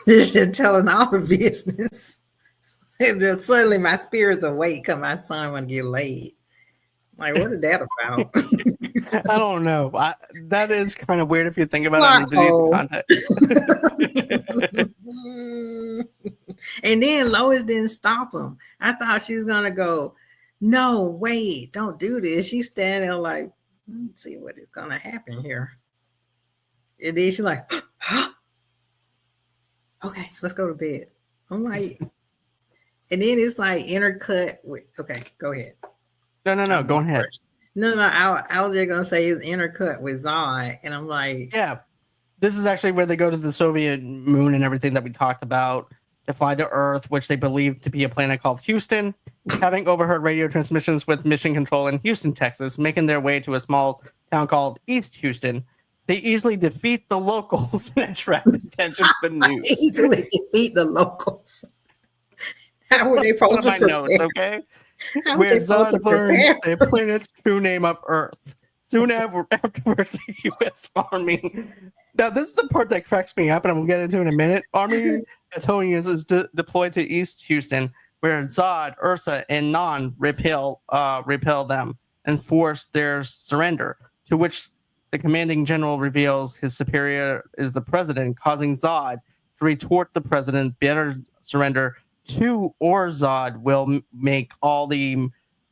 They're just telling all the business. And then suddenly my spirit's awake because my son want to get laid. Like, what is that about? I don't know. That is kind of weird if you think about it Plot underneath the hole. context. And then Lois didn't stop him. I thought she was gonna go, no, wait, don't do this. She's standing there like, let's see what is gonna happen here. And then she's like, okay, let's go to bed. I'm like, and then it's like intercut with, okay, go ahead. No. Go ahead. No, I was just gonna say it's intercut with Zod, and I'm like, Yeah, this is actually where they go to the Soviet moon and everything that we talked about to fly to Earth, which they believe to be a planet called Houston. Having overheard radio transmissions with Mission Control in Houston, Texas, making their way to a small town called East Houston, they easily defeat the locals and attract attention to the news. easily defeat the locals. How were they supposed to my prepare? notes, okay? How were Where they supposed to Zod learns prepare? the planet's true name of Earth. Soon afterwards, the U.S. Army. Now, this is the part that cracks me up, and I'm going to get into in a minute. Army Kryptonians is deployed to East Houston, where Zod, Ursa, and Non repel them and force their surrender, to which the commanding general reveals his superior is the president, causing Zod to retort the president, better surrender to, or Zod will make all the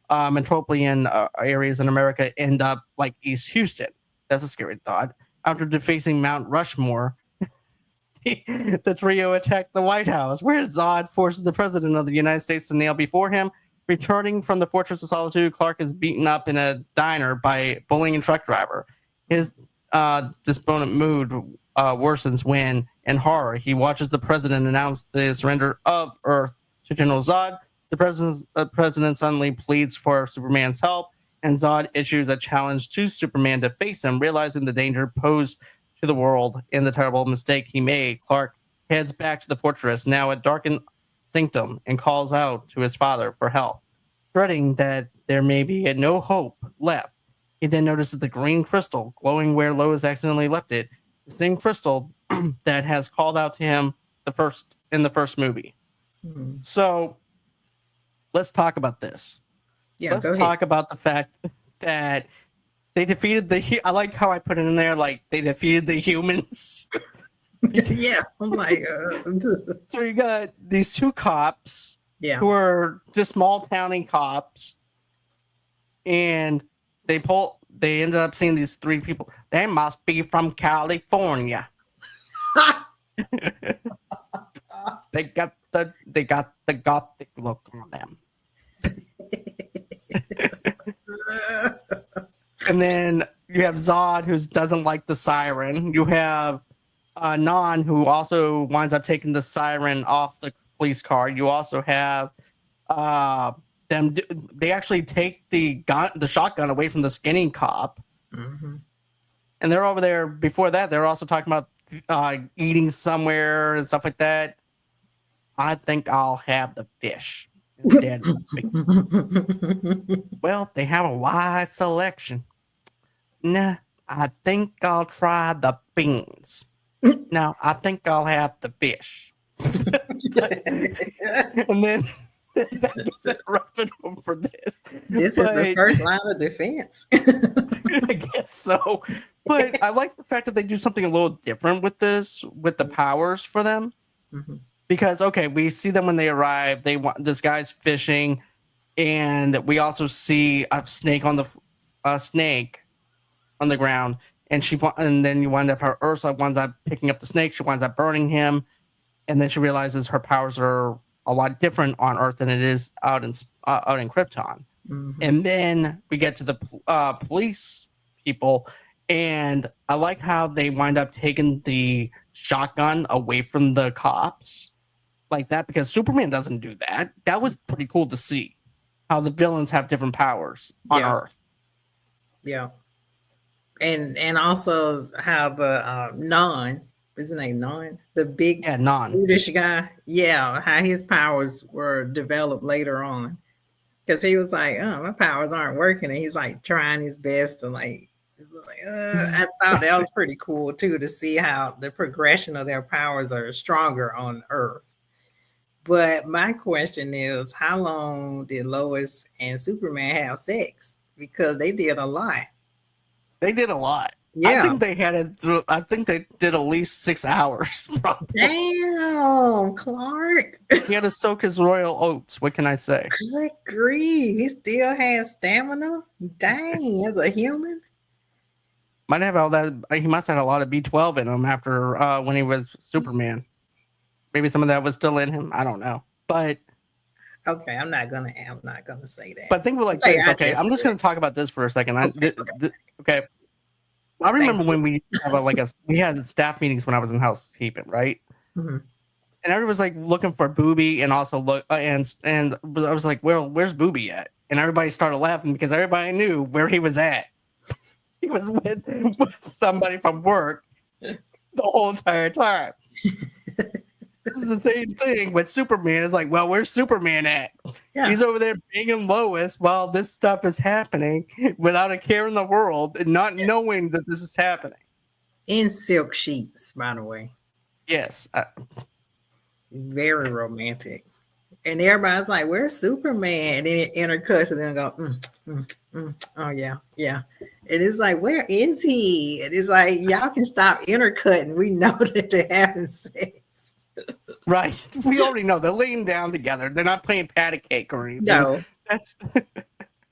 metropolitan areas in America end up like East Houston. That's a scary thought. After defacing Mount Rushmore, the trio attacked the White House, where Zod forces the president of the United States to kneel before him. Returning from the Fortress of Solitude, Clark is beaten up in a diner by a bullying truck driver. His despondent mood worsens when, in horror, he watches the president announce the surrender of Earth to General Zod. The president suddenly pleads for Superman's help, and Zod issues a challenge to Superman to face him. Realizing the danger posed to the world and the terrible mistake he made, Clark heads back to the fortress, now a darkened sanctum, and calls out to his father for help. Dreading that there may be no hope left, he then notices the green crystal glowing where Lois accidentally left it, the same crystal that has called out to him in the first movie. Hmm. So let's talk about this. Yeah, Let's go talk about the fact that they defeated I like how I put it in there, like they defeated the humans. ahead. Yeah, I'm like, So you got these two cops yeah. who are just small towny cops, and they ended up seeing these three people. They must be from California. They got the gothic look on them. And then you have Zod, who doesn't like the siren. You have Non, who also winds up taking the siren off the police car. You also have them. They actually take the shotgun away from the skinny cop. Mm-hmm. And they're over there. Before that, they're also talking about eating somewhere and stuff like that. I think I'll have the fish instead of the meat. Well, they have a wide selection. Nah, I think I'll try the beans. No, I think I'll have the fish. And then I gets interrupted for this. This is the first line of defense. I guess so. But I like the fact that they do something a little different with this, with the powers for them. Mm-hmm. Because, okay, we see them when they arrive. This guy's fishing, and we also see a snake on the ground, and then you wind up Ursa winds up picking up the snake. She winds up burning him, and then she realizes her powers are a lot different on Earth than it is out in Krypton. Mm-hmm. And then we get to the police people, and I like how they wind up taking the shotgun away from the cops. like that because Superman doesn't do that. That was pretty cool to see how the villains have different powers on Yeah. Earth. Yeah. And also how the non, is his name Non? The big Yeah, non. British guy. Yeah, how his powers were developed later on. Because he was like, oh, my powers aren't working. And he's like trying his best to I thought that was pretty cool too to see how the progression of their powers are stronger on Earth. But my question is, how long did Lois and Superman have sex? Because they did a lot. They did a lot. I Yeah. think they had it. I think they did at least 6 hours. Probably. Damn, Clark. He had to soak his royal oats. What can I say? Good grief. He still has stamina? Dang, as a human? Might have all that. He must have had a lot of B12 in him after when he was Superman. Maybe some of that was still in him. I don't know. But okay, I'm not gonna say that. But think of it like this. Okay, I'm just gonna talk about this for a second. Okay. I remember when we have we had staff meetings when I was in housekeeping, right? Mm-hmm. And everybody was like looking for Booby, and also look and I was like, well, where's Booby at? And everybody started laughing because everybody knew where he was at. He was with somebody from work the whole entire time. This is the same thing with Superman. It's like, well, where's Superman at? Yeah. He's over there banging Lois while this stuff is happening without a care in the world and not knowing that this is happening. In silk sheets, by the way. Yes. Very romantic. And everybody's like, where's Superman? And then it intercuts and then go, oh, yeah. And it's like, where is he? And it's like, y'all can stop intercutting. We know that they're having sex. Right. We already know they're laying down together. They're not playing patty cake or anything. No. That's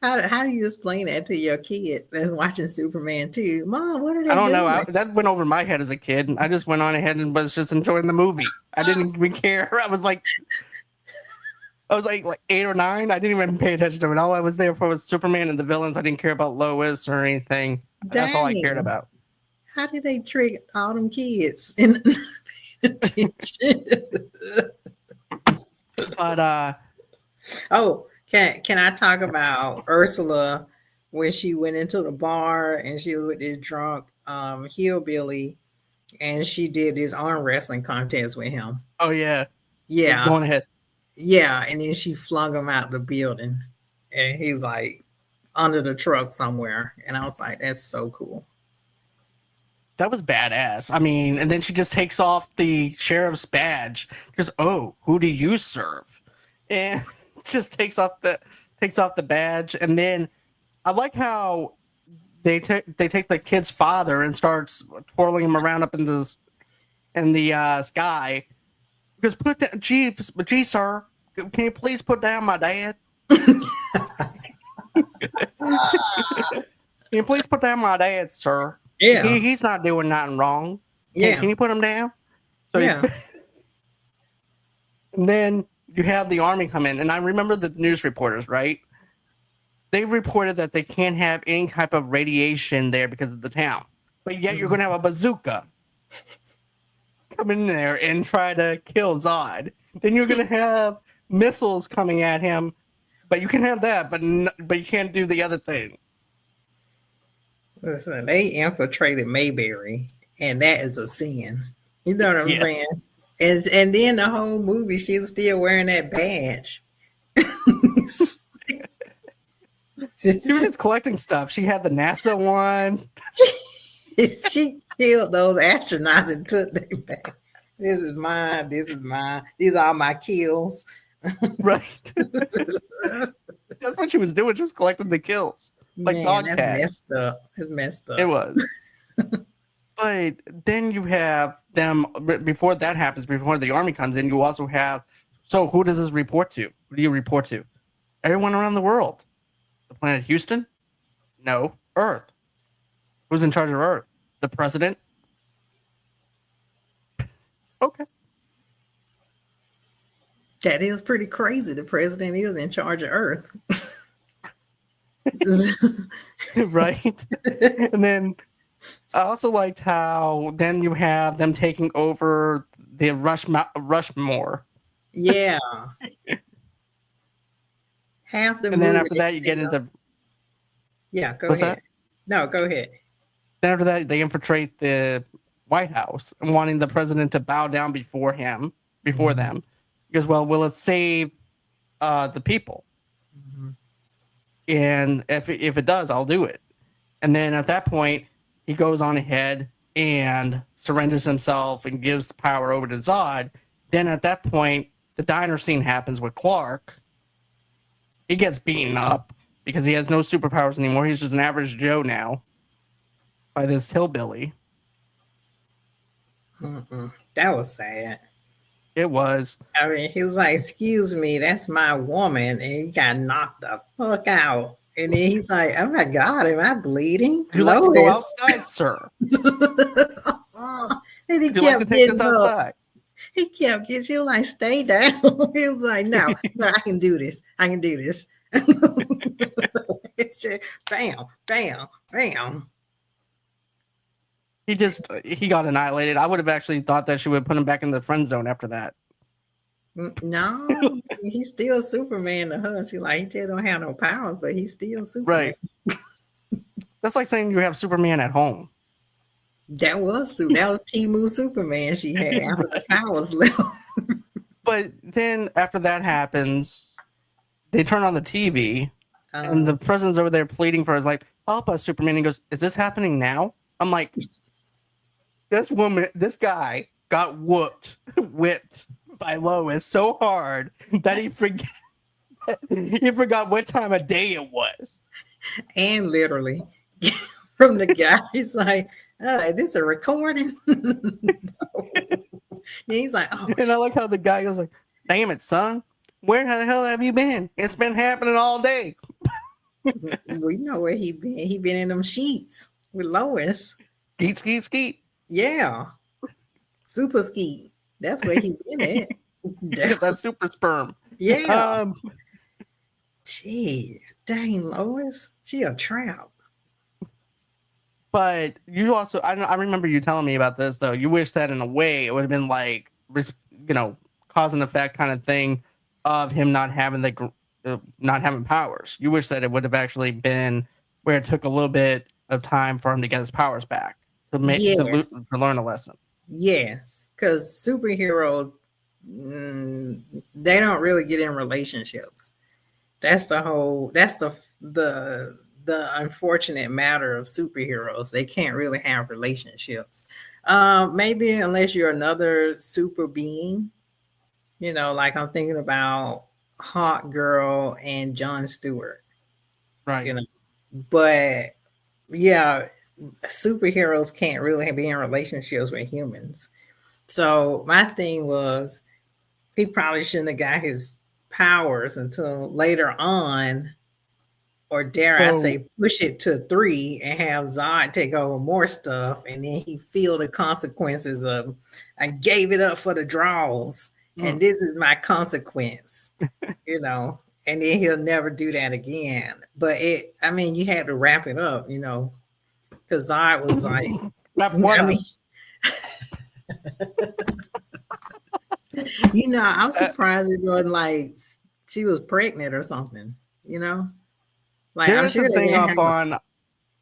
how do you explain that to your kid that's watching Superman too? Mom, what are they I don't doing? know. That went over my head as a kid. I just went on ahead and was just enjoying the movie. I didn't even care. I was like 8 or 9. I didn't even pay attention to it. All I was there for was Superman and the villains. I didn't care about Lois or anything. Dang. That's all I cared about. How did they trick all them kids? But oh, can I talk about Ursula when she went into the bar and she was with this drunk hillbilly and she did this arm wrestling contest with him? Oh yeah. Yeah. Going ahead. Yeah, and then she flung him out the building and he's like under the truck somewhere. And I was like, that's so cool. That was badass. I mean, and then she just takes off the sheriff's badge. Because, oh, who do you serve? And just takes off the badge. And then I like how they take the kid's father and starts twirling him around up in the sky. Because gee, sir, can you please put down my dad? Can you please put down my dad, sir? Yeah, he's not doing nothing wrong. Yeah, can you put him down? So yeah. And then you have the army come in, and I remember the news reporters, right? They reported that they can't have any type of radiation there because of the town, but yet you're going to have a bazooka come in there and try to kill Zod. Then you're going to have missiles coming at him, but you can have that, but you can't do the other thing. Listen, they infiltrated Mayberry, and that is a sin. You know what I'm saying? And then the whole movie, she's still wearing that badge. She was collecting stuff. She had the NASA one. She killed those astronauts and took them back. This is mine. These are my kills. Right. That's what she was doing. She was collecting the kills. Like Man, dog that's tags. messed up. It's messed up. It was. But then you have them, before that happens, before the army comes in, you also have, so who does this report to? Who do you report to? Everyone around the world. The planet Houston? No. Earth. Who's in charge of Earth? The president? Okay. That is pretty crazy. The president is in charge of Earth. Right. And then I also liked how then you have them taking over the Rushmore. Yeah. Half the And then movie after they that, you get stayed up. into Yeah, go what's ahead. that? No, go ahead. Then after that, they infiltrate the White House and wanting the president to bow down before Mhm, them, because well, will it save the people? mhm. And if it does, I'll do it. And then at that point, he goes on ahead and surrenders himself and gives the power over to Zod. Then at that point, the diner scene happens with Clark. He gets beaten up because he has no superpowers anymore. He's just an average Joe now by this hillbilly. Mm-mm. That was sad. It was. I mean, he was like, "Excuse me, that's my woman," and he got knocked the fuck out. And then he's like, "Oh my god, am I bleeding, Would you like to go Lois?" outside, sir? And he Would you like to kept take this getting up. outside? He kept getting you like, "Stay down." He was like, "No, no, I can do this. I can do this." It's just, bam, bam, bam. He got annihilated. I would have actually thought that she would put him back in the friend zone after that. No, he's still Superman to her. She like, he just don't have no powers, but he's still Superman. Right. That's like saying you have Superman at home. That was Timu Superman she had after the Right. powers left. But then after that happens, they turn on the TV and the president's over there pleading for his life. Help us, Superman. He goes, "Is this happening now?" I'm like, this guy got whipped by Lois so hard that he forgot what time of day it was. And literally from the guy, he's like, "Is this a recording?" And he's like, "Oh, And I like how the guy goes like, "Damn it, son. Where the hell have you been? It's been happening all day." we know where he been. He been in them sheets with Lois. Skeet, skeet, skeet. Yeah, super ski. That's where he been at. That super sperm. Yeah. Jeez, dang, Lois, she a trap. But you also, I remember you telling me about this though. You wish that in a way it would have been like, cause and effect kind of thing of him not having not having powers. You wish that it would have actually been where it took a little bit of time for him to get his powers back to to learn a lesson. Yes, because superheroes, they don't really get in relationships. That's the unfortunate matter of superheroes. They can't really have relationships. Maybe unless you're another super being, like I'm thinking about Hawk Girl and Jon Stewart. Right. But yeah, superheroes can't really be in relationships with humans. So my thing was, he probably shouldn't have got his powers until later on, or dare I say, push it to 3 and have Zod take over more stuff, and then he feel the consequences of, I gave it up for the draws, and this is my consequence, and then he'll never do that again. But you had to wrap it up, because Zod was like, I'm surprised it wasn't like she was pregnant or something, Like, there's a thing up on.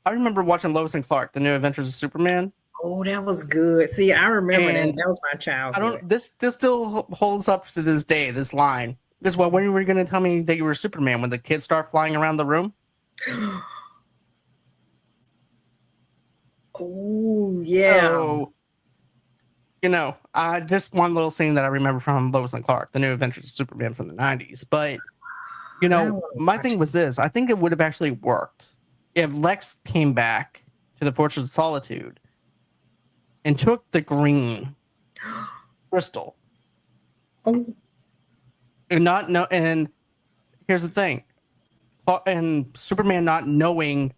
I remember watching Lois and Clark, The New Adventures of Superman. Oh, that was good. See, I remember that. That was my childhood. This still holds up to this day. This line. Because when were you going to tell me that you were Superman? When the kids start flying around the room? Oh yeah. So, just one little scene that I remember from Lois and Clark, The New Adventures of Superman from the 90s. But, my thing was this. I think it would have actually worked if Lex came back to the Fortress of Solitude and took the green crystal. Oh. And here's the thing. And Superman not knowing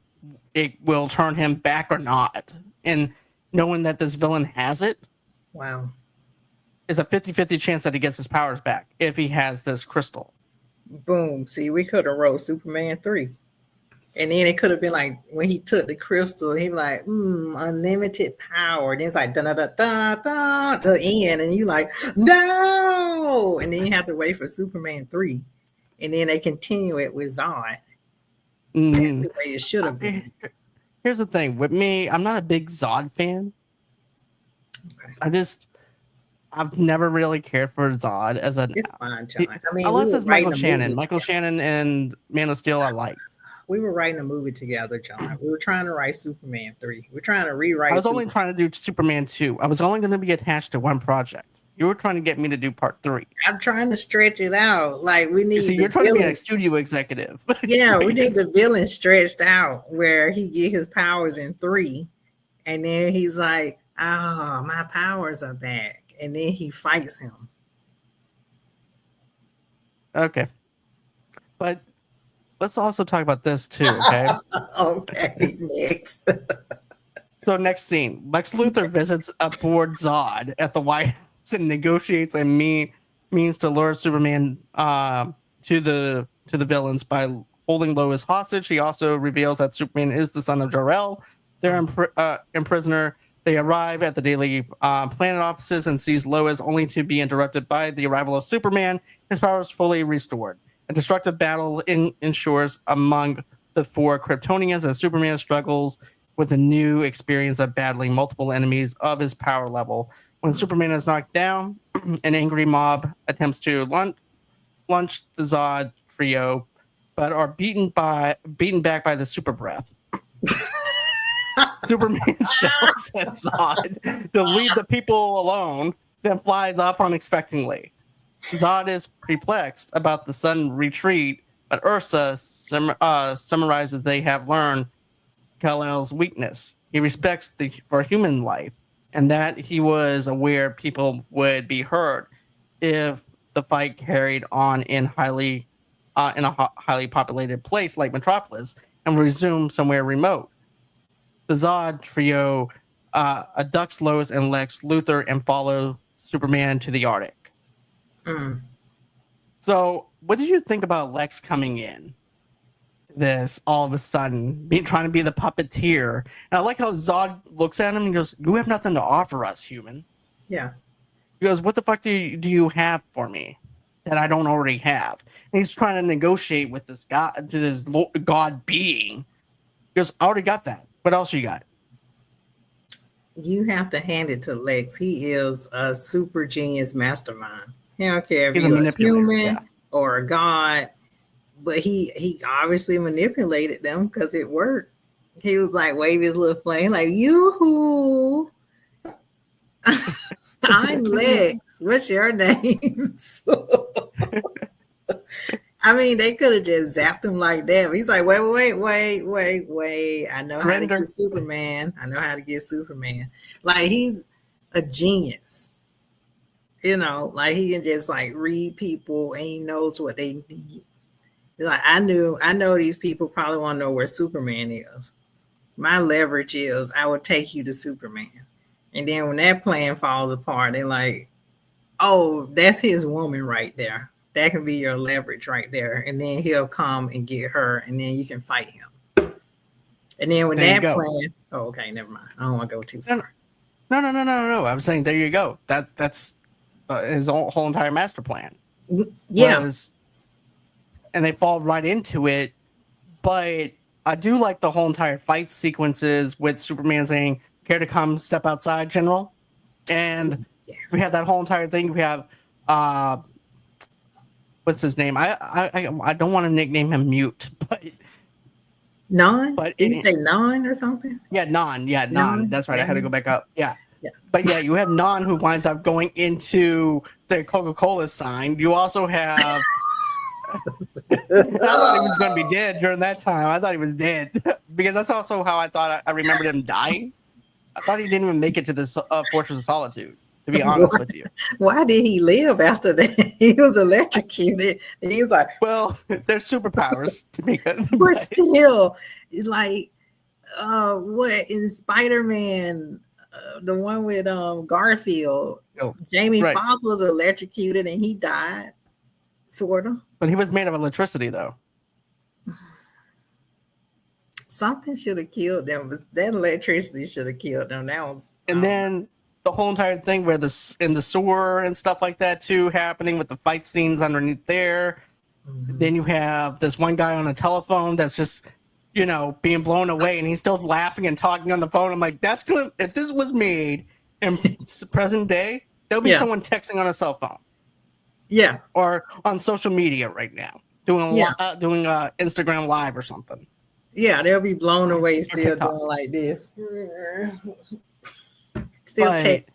it will turn him back or not, and knowing that this villain has it. Wow. Is a 50-50 chance that he gets his powers back if he has this crystal. Boom. See, we could have wrote Superman 3. And then it could have been like, when he took the crystal, he was like, unlimited power. Then it's like, da da da da da, the end. And you like, no, no. And then you have to wait for Superman 3. And then they continue it with Zod. That's the way it should have been. Here's the thing with me, I'm not a big Zod fan. Okay. I've never really cared for Zod as an. It's fine, John. I mean, unless we it's Michael Shannon. Michael Shannon and Man of Steel, I liked. We were writing a movie together, John. We were trying to write Superman 3. We're trying to rewrite. I was only trying to do Superman 2. I was only going to be attached to one project. You were trying to get me to do part 3. I'm trying to stretch it out. Like we need. You're trying to be a studio executive. Yeah, we need the villain stretched out where he get his powers in 3, and then he's like, "Oh, my powers are back," and then he fights him. Okay, but let's also talk about this too. Okay. Okay. Next. So next scene, Lex Luthor visits aboard Zod at the White House and negotiates a means to lure Superman to the villains by holding Lois hostage. He also reveals that Superman is the son of Jor-El. They're imprisoned. They arrive at the Daily Planet offices and sees Lois, only to be interrupted by the arrival of Superman. His powers fully restored. A destructive battle ensures among the 4 Kryptonians as Superman struggles with a new experience of battling multiple enemies of his power level. When Superman is knocked down, an angry mob attempts to launch the Zod trio, but are beaten back by the super breath. Superman shouts at Zod to leave the people alone, then flies off unexpectedly. Zod is perplexed about the sudden retreat, but Ursa summarizes they have learned Kal-El's weakness. He respects for human life, and that he was aware people would be hurt if the fight carried on in a highly populated place like Metropolis and resumed somewhere remote. The Zod trio abducts Lois and Lex Luthor and follow Superman to the Arctic. So, what did you think about Lex coming in? This all of a sudden trying to be the puppeteer, and I like how Zod looks at him and goes, "You have nothing to offer us, human." Yeah. He goes, "What the fuck do you have for me that I don't already have?" And he's trying to negotiate with this god being. He goes, "I already got that. What else you got?" You have to hand it to Lex. He is a super genius mastermind. He don't care if he's a human or a god, but he obviously manipulated them because it worked. He was like wave his little flame, like, "Yoo-hoo, I'm Lex. What's your name?" I mean, they could have just zapped him like that. But he's like, wait. I know how to get Superman. Like, he's a genius. You know, like he can just like read people and he knows what they need. Like, I know these people probably want to know where Superman is. My leverage is I would take you to Superman. And then when that plan falls apart, they're like, "Oh, that's his woman right there. That can be your leverage right there." And then he'll come and get her, and then you can fight him. And then when that plan, okay, never mind. I don't want to go too far. No. I was saying, there you go. That's his whole entire master plan. Yeah. And they fall right into it. But I do like the whole entire fight sequences with Superman saying, "Care to come step outside, General?" And we have that whole entire thing. We have what's his name? I don't want to nickname him Mute, but Non? Did you say Non or something? Yeah, Non. Yeah, Non. That's right. I had to go back up. Yeah. But yeah, you have Non, who winds up going into the Coca-Cola sign. You also have I thought he was going to be dead during that time. I thought he was dead because that's also how I thought I remembered him dying. I thought he didn't even make it to the Fortress of Solitude, to be honest with you. Why did he live after that? He was electrocuted. And he was like, well, there's superpowers to make it. But still, like, what in Spider-Man, the one with Garfield, Jamie Foxx was electrocuted and he died, sort of. But he was made of electricity, though. Something should have killed them. That electricity should have killed them. That was, and then the whole entire thing where this in the sewer and stuff like that too happening with the fight scenes underneath there. Then you have this one guy on a telephone that's just, being blown away, and he's still laughing and talking on the phone. I'm like, that's good. If this was made in present day, there'll be someone texting on a cell phone. Yeah. Or on social media right now, doing Instagram Live or something. Yeah, they'll be blown away still doing like this. Still text.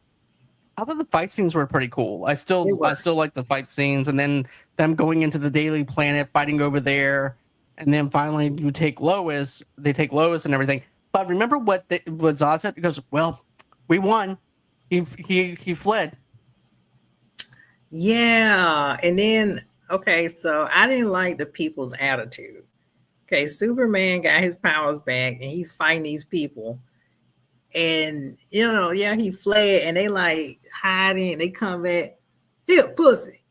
I thought the fight scenes were pretty cool. I still like the fight scenes, and then them going into the Daily Planet, fighting over there, and then finally they take Lois and everything. But remember what Zod said? He goes, "Well, we won. He fled." Yeah, and then so I didn't like the people's attitude. Okay, Superman got his powers back, and he's fighting these people. And he fled, and they like hiding. They come back, here, pussy.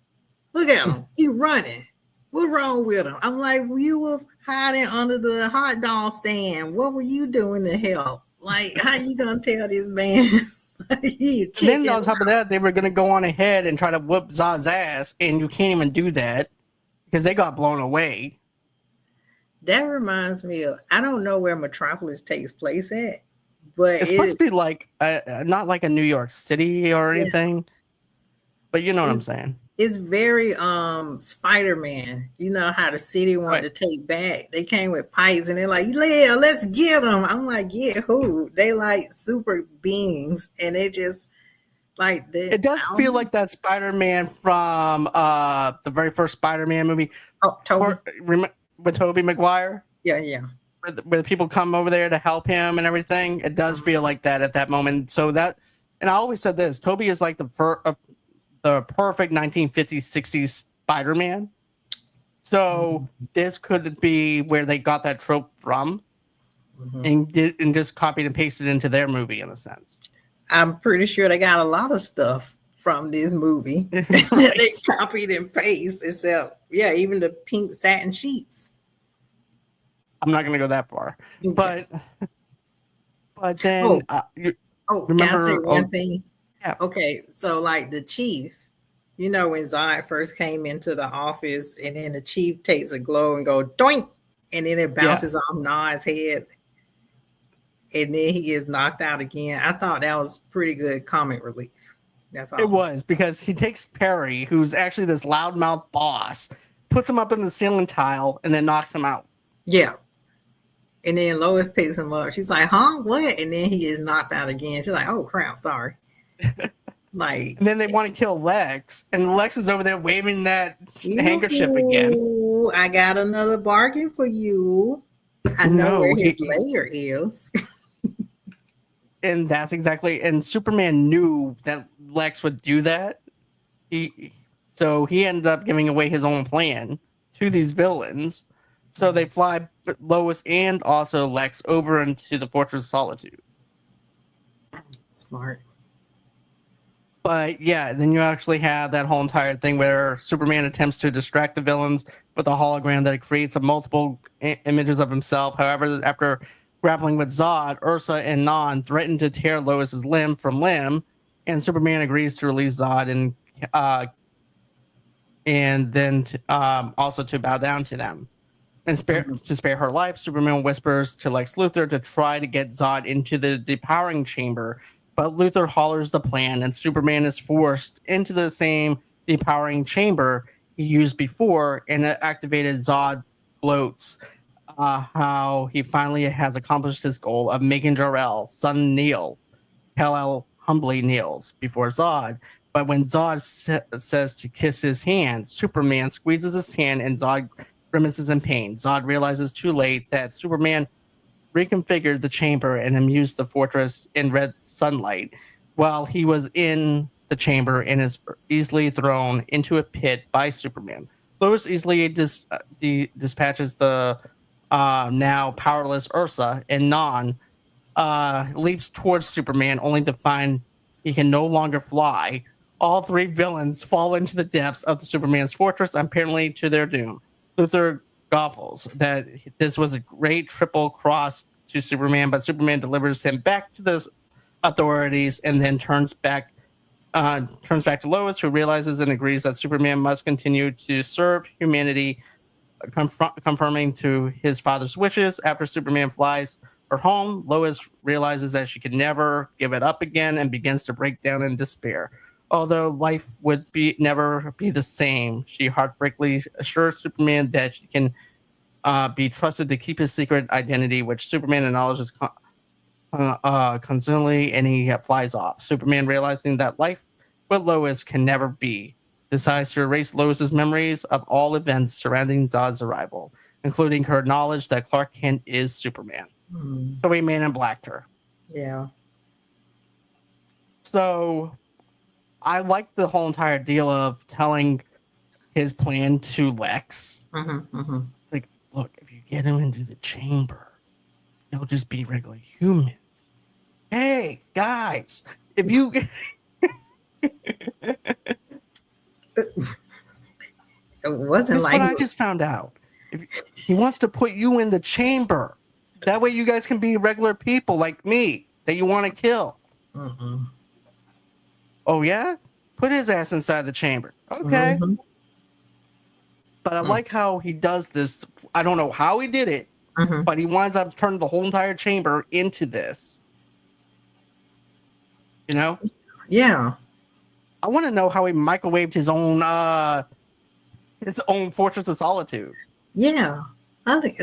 Look at him, he's running. What's wrong with him? I'm like, well, you were hiding under the hot dog stand. What were you doing to help? Like, how you gonna tell this man? And then on top of that, they were gonna go on ahead and try to whoop Zod's ass, and you can't even do that because they got blown away. That reminds me of, I don't know where Metropolis takes place at. But it's supposed to be like not like a New York City or anything, but you know what I'm saying. It's very Spider-Man. You know how the city wanted to take back. They came with pipes and they're like, yeah, let's get them. I'm like, yeah, who? They like super beings, and they just like it does feel like that Spider-Man from the very first Spider-Man movie. Oh, with Tobey Maguire. Yeah. Where people come over there to help him and everything. It does feel like that at that moment. So that, and I always said this, Tobey is like the perfect 1950s, 60s Spider-Man. So this could be where they got that trope from and just copied and pasted into their movie in a sense. I'm pretty sure they got a lot of stuff from this movie that they copied and pasted, except, even the pink satin sheets. I'm not going to go that far, but then remember, can I say one thing? Yeah. Okay, so like the chief, when Zod first came into the office, and then the chief takes a glow and go doink, and then it bounces off Nod's head, and then he gets knocked out again. I thought that was pretty good comic relief. That's all. It was, because he takes Perry, who's actually this loudmouth boss, puts him up in the ceiling tile, and then knocks him out. Yeah. And then Lois picks him up. She's like, huh? What? And then he is knocked out again. She's like, oh, crap. Sorry. And then they want to kill Lex. And Lex is over there waving that handkerchief again. I got another bargain for you. I know where his lair is. And that's exactly. And Superman knew that Lex would do that. So he ended up giving away his own plan to these villains. So they fly Lois and also Lex over into the Fortress of Solitude. Smart. But then you actually have that whole entire thing where Superman attempts to distract the villains with a hologram that it creates of multiple images of himself. However, after grappling with Zod, Ursa and Non threaten to tear Lois's limb from limb, and Superman agrees to release Zod and then also to bow down to them. And to spare her life, Superman whispers to Lex Luthor to try to get Zod into the depowering chamber, but Luthor hollers the plan, and Superman is forced into the same depowering chamber he used before, and it activated Zod's floats. How he finally has accomplished his goal of making Jor-El, son Neil, Kal-El humbly kneels before Zod. But when Zod says to kiss his hand, Superman squeezes his hand, and Zod grimaces in pain. Zod realizes too late that Superman reconfigured the chamber and immersed the fortress in red sunlight while he was in the chamber, and is easily thrown into a pit by Superman. Lois easily dispatches the now powerless Ursa, and Non leaps towards Superman, only to find he can no longer fly. All three villains fall into the depths of the Superman's fortress, apparently to their doom. Luthor gofles that this was a great triple cross to Superman, but Superman delivers him back to the authorities, and then turns back to Lois, who realizes and agrees that Superman must continue to serve humanity, confirming to his father's wishes. After Superman flies her home, Lois realizes that she can never give it up again and begins to break down in despair. Although life would never be the same, she heartbreakingly assures Superman that she can be trusted to keep his secret identity, which Superman acknowledges constantly, and he flies off. Superman, realizing that life with Lois can never be, decides to erase Lois's memories of all events surrounding Zod's arrival, including her knowledge that Clark Kent is Superman. So he Man in Blacked her. Yeah. So I like the whole entire deal of telling his plan to Lex. It's like, look, if you get him into the chamber, they'll just be regular humans. Hey, guys, if you... It wasn't That's like what I just found out. If he wants to put you in the chamber. That way you guys can be regular people like me that you want to kill. Oh, yeah? Put his ass inside the chamber. Okay. But I like how he does this. I don't know how he did it, but he winds up turning the whole entire chamber into this. You know? Yeah. I want to know how he microwaved his own Fortress of Solitude. Yeah. I think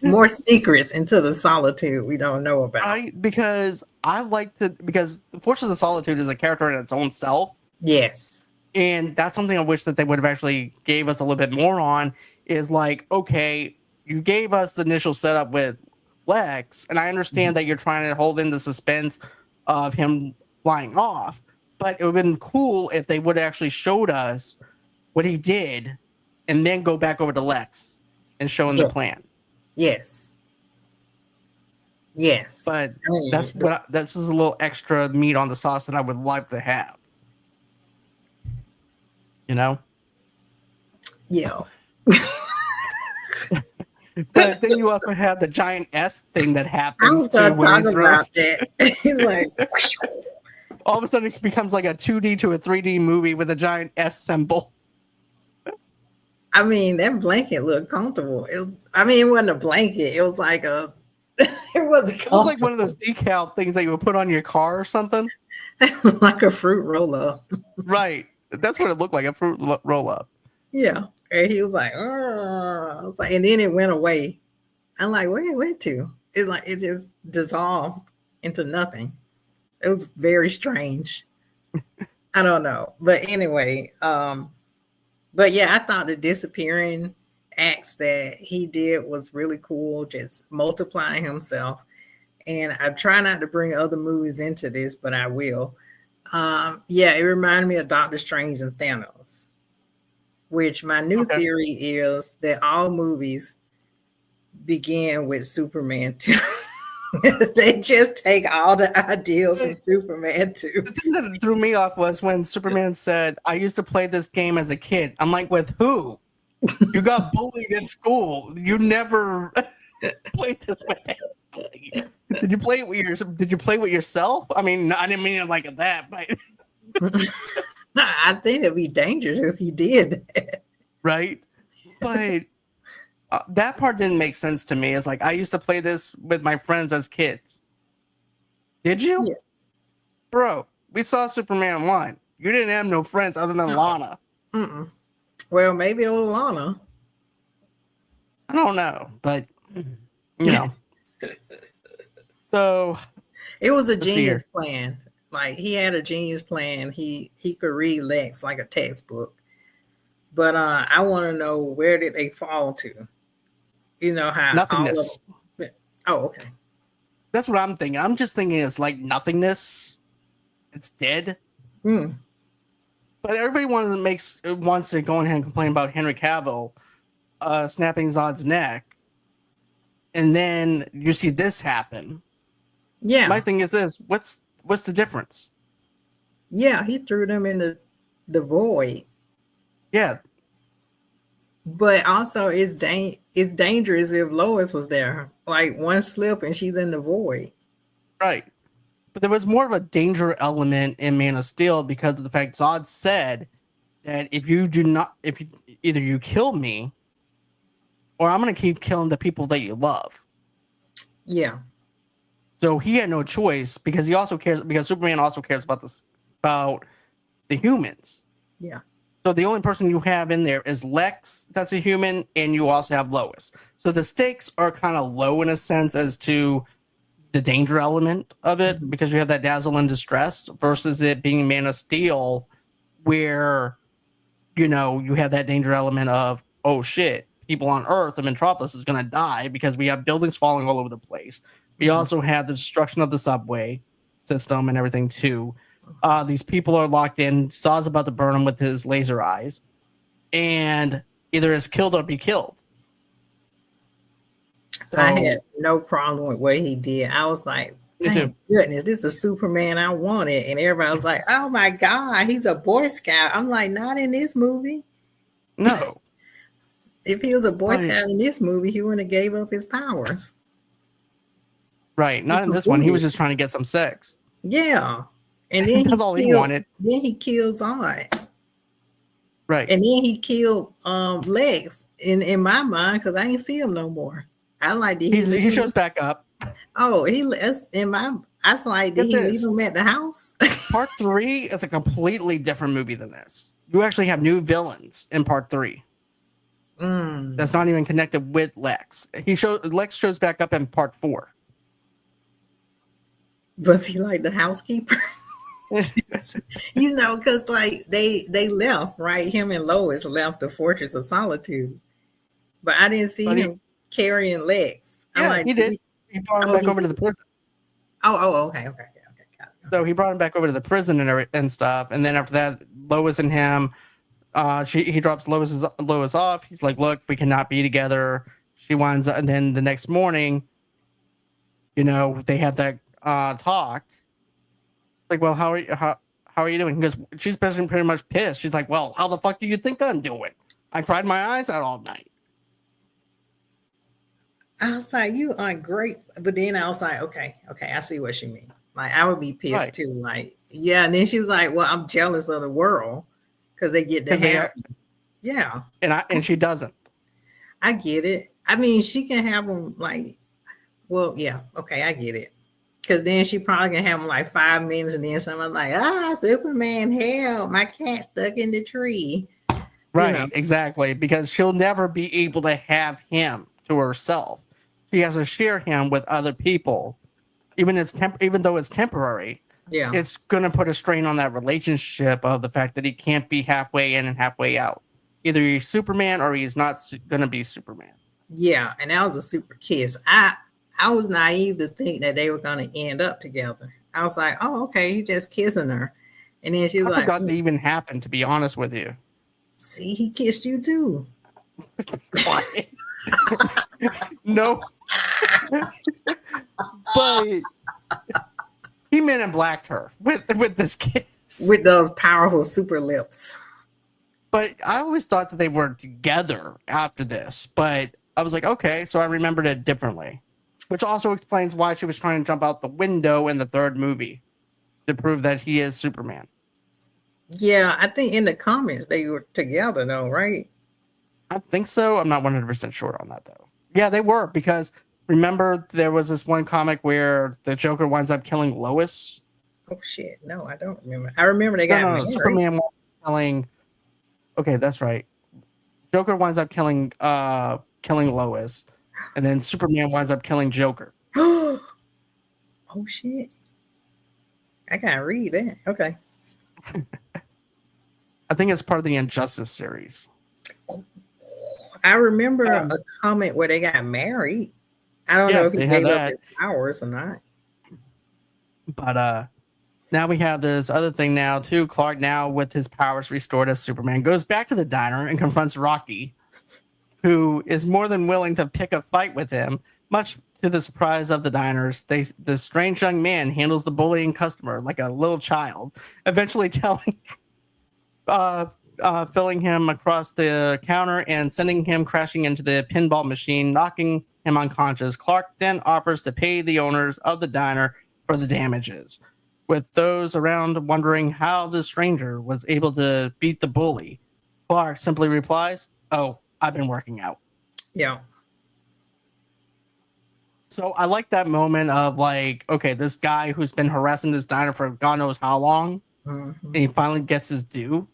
more secrets into the solitude we don't know about. Because the Fortress of Solitude is a character in its own self. Yes. And that's something I wish that they would have actually gave us a little bit more on, is like, okay, you gave us the initial setup with Lex, and I understand that you're trying to hold in the suspense of him flying off, but it would have been cool if they would have actually showed us what he did and then go back over to Lex and show him the plan. Yes. Yes. But that's just a little extra meat on the sauce that I would like to have. You know? Yeah. But then you also have the giant S thing that happens. I was going to talk about that. He's like, all of a sudden it becomes like a 2D to a 3D movie with a giant S symbol. I mean, that blanket looked comfortable. It wasn't a blanket. It was like it was like one of those decal things that you would put on your car or something. Like a fruit roll-up. Right. That's what it looked like, a fruit roll-up. Yeah. And he was like, I was like, and then it went away. I'm like, where it went to? It's like it just dissolved into nothing. It was very strange. I don't know. But anyway, but yeah, I thought the disappearing acts that he did was really cool, just multiplying himself. And I try not to bring other movies into this, but I will. Yeah, it reminded me of Doctor Strange and Thanos, which my new theory is that all movies begin with Superman 2. They just take all the ideals from Superman 2. The thing that threw me off was when Superman said, I used to play this game as a kid. I'm like, with who? You got bullied in school. You never played this with anybody. Did you play it with yourself? I mean, I didn't mean it like that, but I think it'd be dangerous if he did that. Right? But that part didn't make sense to me. It's like, I used to play this with my friends as kids. Did you? Yeah. Bro, we saw Superman 1. You didn't have no friends other than Lana. Well, maybe it was Lana. I don't know, but, you know. So. It was a genius plan. Like, he had a genius plan. He could read Lex like a textbook. But I want to know, where did they fall to? You know how nothingness. Oh, okay. That's what I'm thinking. I'm just thinking it's like nothingness. It's dead. But everybody wants to go ahead and complain about Henry Cavill snapping Zod's neck, and then you see this happen. Yeah. My thing is this: what's the difference? Yeah, he threw them in the void. Yeah. But also, it's dangerous if Lois was there. Like, one slip and she's in the void. Right. But there was more of a danger element in Man of Steel because of the fact Zod said that if you either you kill me or I'm going to keep killing the people that you love. Yeah. So he had no choice because because Superman also cares about the humans. Yeah. So the only person you have in there is Lex, that's a human, and you also have Lois. So the stakes are kind of low in a sense as to the danger element of it, because you have that dazzle and distress versus it being Man of Steel, where you have that danger element of, oh shit, people on Earth, the Metropolis is going to die because we have buildings falling all over the place. We also have the destruction of the subway system and everything too. These people are locked in. Zod's about to burn them with his laser eyes, and either is killed or be killed. So, I had no problem with what he did. I was like, thank goodness, this is the Superman I wanted. And everybody was like, oh my God, he's a Boy Scout. I'm like, not in this movie. No. If he was a Boy Scout in this movie, he wouldn't have gave up his powers. Right. Not in this one. He was just trying to get some sex. Yeah. And then that's all he wanted. Then he kills Zod. Right. And then he killed Lex in my mind because I ain't see him no more. I like that he shows back up. Oh, I was like, did he leave him at the house? Part 3 is a completely different movie than this. You actually have new villains in Part 3. That's not even connected with Lex. Lex shows back up in Part 4. Was he like the housekeeper? Because like they left, right? Him and Lois left the Fortress of Solitude, but I didn't see him carrying Lex. Yeah, like, he did. He brought him back over to the prison. Okay. Got it. So he brought him back over to the prison and stuff, and then after that, Lois and him, he drops Lois off. He's like, "Look, we cannot be together." She winds up, and then the next morning, they had that talk. Like, well, how are you doing? Because she's pretty much pissed. She's like, well, how the fuck do you think I'm doing? I cried my eyes out all night. I was like, you are great. But then I was like, okay, I see what she means. Like, I would be pissed too. Like, yeah. And then she was like, well, I'm jealous of the world because they get to have me. Yeah. And she doesn't. I get it. I mean, she can have them like, well, yeah. Okay, I get it. Because then she probably can have them like 5 minutes and then someone's like, Superman, help, my cat stuck in the tree. Right, exactly. Because she'll never be able to have him to herself. She has to share him with other people. Even though it's temporary, it's going to put a strain on that relationship of the fact that he can't be halfway in and halfway out. Either he's Superman or he's not going to be Superman. Yeah, and that was a super kiss. I was naive to think that they were going to end up together. I was like, oh, okay, he's just kissing her. And then she was like, I forgot that even happened, to be honest with you. See, he kissed you too. No. But he Men in Blacked her with this kiss. With those powerful super lips. But I always thought that they were together after this. But I was like, okay, so I remembered it differently. Which also explains why she was trying to jump out the window in the third movie to prove that he is Superman. Yeah, I think in the comics they were together though, right? I think so. I'm not 100% sure on that though. Yeah, they were, because remember there was this one comic where the Joker winds up killing Lois? Oh shit, no, I don't remember. I remember they got married. Superman winds up killing... Okay, that's right. Joker winds up killing Lois. And then Superman winds up killing Joker. Oh shit! I gotta read that. Okay. I think it's part of the Injustice series. I remember a comment where they got married. I don't know if he gave up his powers or not. But now we have this other thing now too. Clark, now with his powers restored as Superman, goes back to the diner and confronts Rocky, who is more than willing to pick a fight with him. Much to the surprise of the diners, the strange young man handles the bullying customer like a little child, eventually filling him across the counter and sending him crashing into the pinball machine, knocking him unconscious. Clark then offers to pay the owners of the diner for the damages, with those around wondering how the stranger was able to beat the bully. Clark simply replies, "Oh, I've been working out." Yeah. So I like that moment of like, okay, this guy who's been harassing this diner for God knows how long, and he finally gets his due.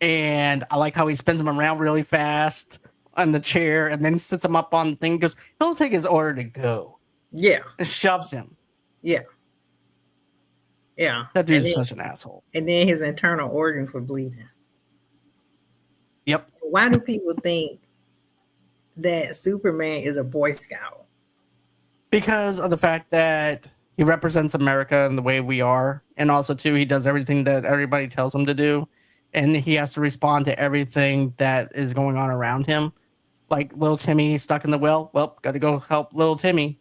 And I like how he spins him around really fast on the chair and then sits him up on the thing. Goes, he'll take his order to go. Yeah. And shoves him. Yeah. Yeah. That dude's such an asshole. And then his internal organs were bleeding. Yep. Why do people think that Superman is a Boy Scout? Because of the fact that he represents America in the way we are. And also, too, he does everything that everybody tells him to do. And he has to respond to everything that is going on around him. Like little Timmy stuck in the well. Well, got to go help little Timmy.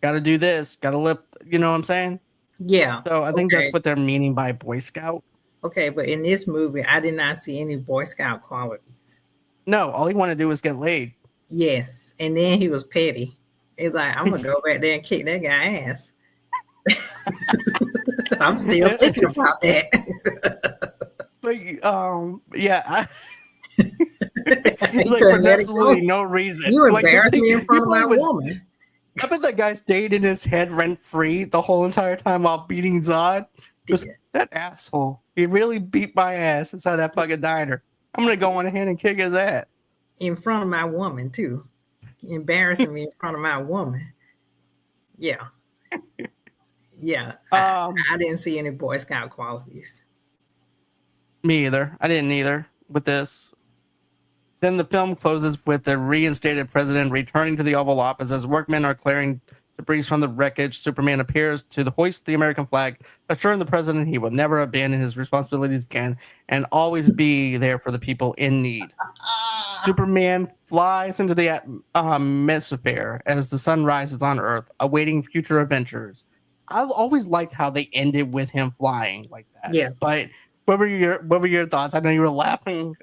Got to do this. Got to lift. You know what I'm saying? Yeah. So I think that's what they're meaning by Boy Scout. Okay, but in this movie, I did not see any Boy Scout qualities. No, all he wanted to do was get laid. Yes, and then he was petty. He's like, I'm gonna go back there and kick that guy ass. I'm still thinking about that. But yeah, he's like for absolutely no reason. You embarrassed me in front of my woman. I bet that guy stayed in his head rent free the whole entire time while beating Zod. Just, that asshole. He really beat my ass inside that fucking diner. I'm gonna go on ahead and kick his ass. In front of my woman, too. Embarrassing me in front of my woman. Yeah. Yeah. I didn't see any Boy Scout qualities. Me either. I didn't either with this. Then the film closes with the reinstated president returning to the Oval Office as workmen are clearing debris from the wreckage. Superman appears to hoist the American flag, assuring the president he will never abandon his responsibilities again and always be there for the people in need. Superman flies into the mesosphere as the sun rises on Earth, awaiting future adventures. I've always liked how they ended with him flying like that. Yeah. But what were your thoughts? I know you were laughing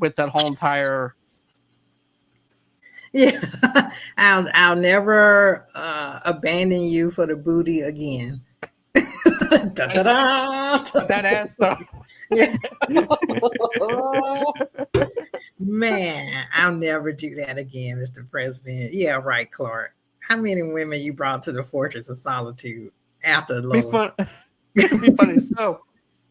with that whole entire. Yeah, I'll never abandon you for the booty again. That ass though. Yeah. Man, I'll never do that again, Mr. President. Yeah, right, Clark. How many women you brought to the Fortress of Solitude after Lois? It'd be funny. So,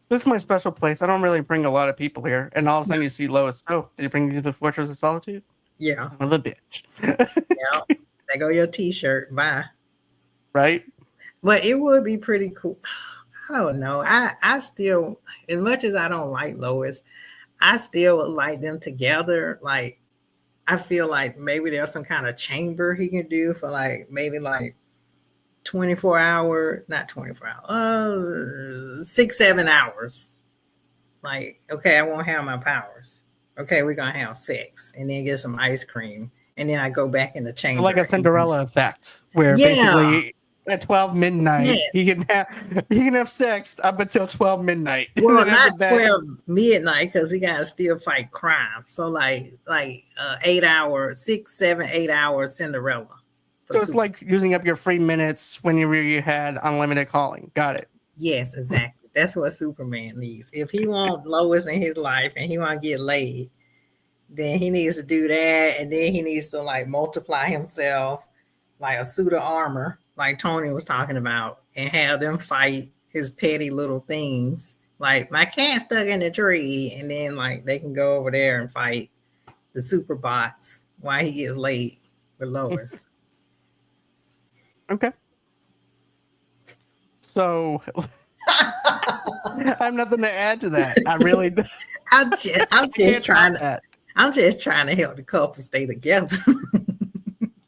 this is my special place. I don't really bring a lot of people here. And all of a sudden you see Lois. Oh, did he bring you to the Fortress of Solitude? Yeah. I'm a bitch. Yeah. There go your t-shirt. Bye. Right? But it would be pretty cool. I don't know. I still, as much as I don't like Lois, I still would like them together. Like, I feel like maybe there's some kind of chamber he can do for like maybe like 24 hour, not 24 hours, 6-7 hours. Like, okay, I won't have my powers. Okay, we're gonna have sex and then get some ice cream. And then I go back in the chamber. Like a Cinderella effect, where basically at 12 midnight he can have sex up until 12 midnight. Well, not 12 midnight because he gotta still fight crime. So like 8 hours, 6, 7, 8 hours Cinderella. So it's like using up your free minutes when you had unlimited calling. Got it. Yes, exactly. That's what Superman needs. If he wants Lois in his life and he want to get laid, then he needs to do that. And then he needs to like multiply himself like a suit of armor, like Tony was talking about, and have them fight his petty little things. Like my cat stuck in a tree, and then like they can go over there and fight the super bots while he gets laid with Lois. Okay. So I have nothing to add to that. I really I'm just trying to help the couple stay together.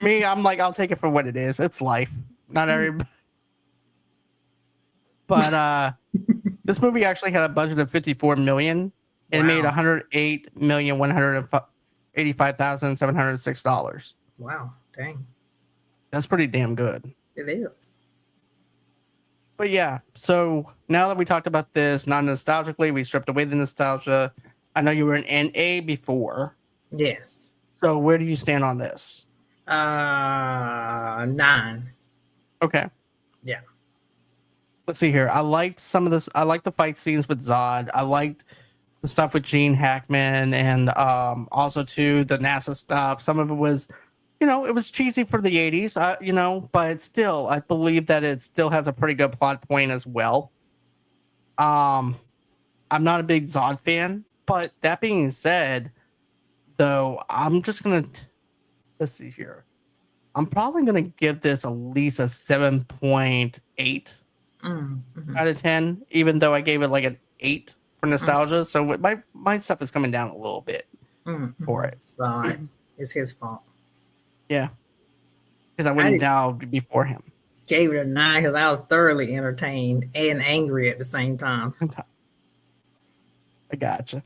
Me, I'm like, I'll take it for what it is. It's life. Not everybody. But this movie actually had a budget of $54 million. It made $108,185,706. Wow, dang. That's pretty damn good. It is. But yeah, so now that we talked about this, non-nostalgically, we stripped away the nostalgia. I know you were an NA before. Yes. So where do you stand on this? 9. Okay. Yeah. Let's see here. I liked some of this. I liked the fight scenes with Zod. I liked the stuff with Gene Hackman, and also too the NASA stuff. Some of it was, it was cheesy for the 80s, but still, I believe that it still has a pretty good plot point as well. Um, I'm not a big Zod fan, but that being said, though, I'm just gonna let's see here. I'm probably gonna give this at least a 7.8 Mm-hmm. out of 10, even though I gave it like an 8 for nostalgia. So my stuff is coming down a little bit for it. Sorry, it's his fault. Yeah, because I I wouldn't now before him. gave it a 9 because I was thoroughly entertained and angry at the same time. I gotcha.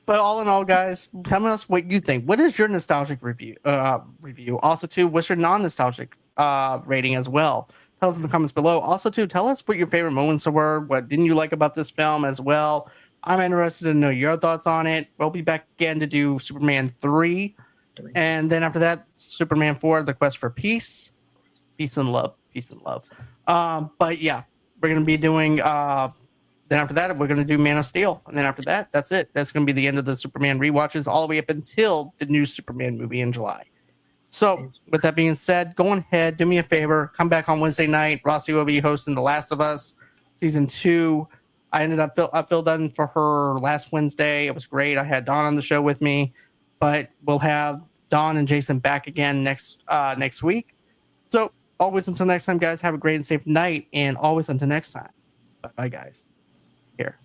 But all in all, guys, tell us what you think. What is your nostalgic review? Also, too, what's your non-nostalgic rating as well? Tell us in the comments below. Also, too, tell us what your favorite moments were. What didn't you like about this film as well? I'm interested to know your thoughts on it. We'll be back again to do Superman 3. And then after that, Superman 4, The Quest for Peace. Peace and love. Peace and love. But yeah, we're going to be doing... then after that, we're going to do Man of Steel. And then after that, that's it. That's going to be the end of the Superman rewatches all the way up until the new Superman movie in July. So with that being said, go ahead, do me a favor, come back on Wednesday night. Rossie will be hosting The Last of Us season 2. I filled in for her last Wednesday. It was great. I had Dawn on the show with me, but we'll have Dawn and Jason back again next week. So always until next time, guys, have a great and safe night. And always until next time. Bye, guys. Here.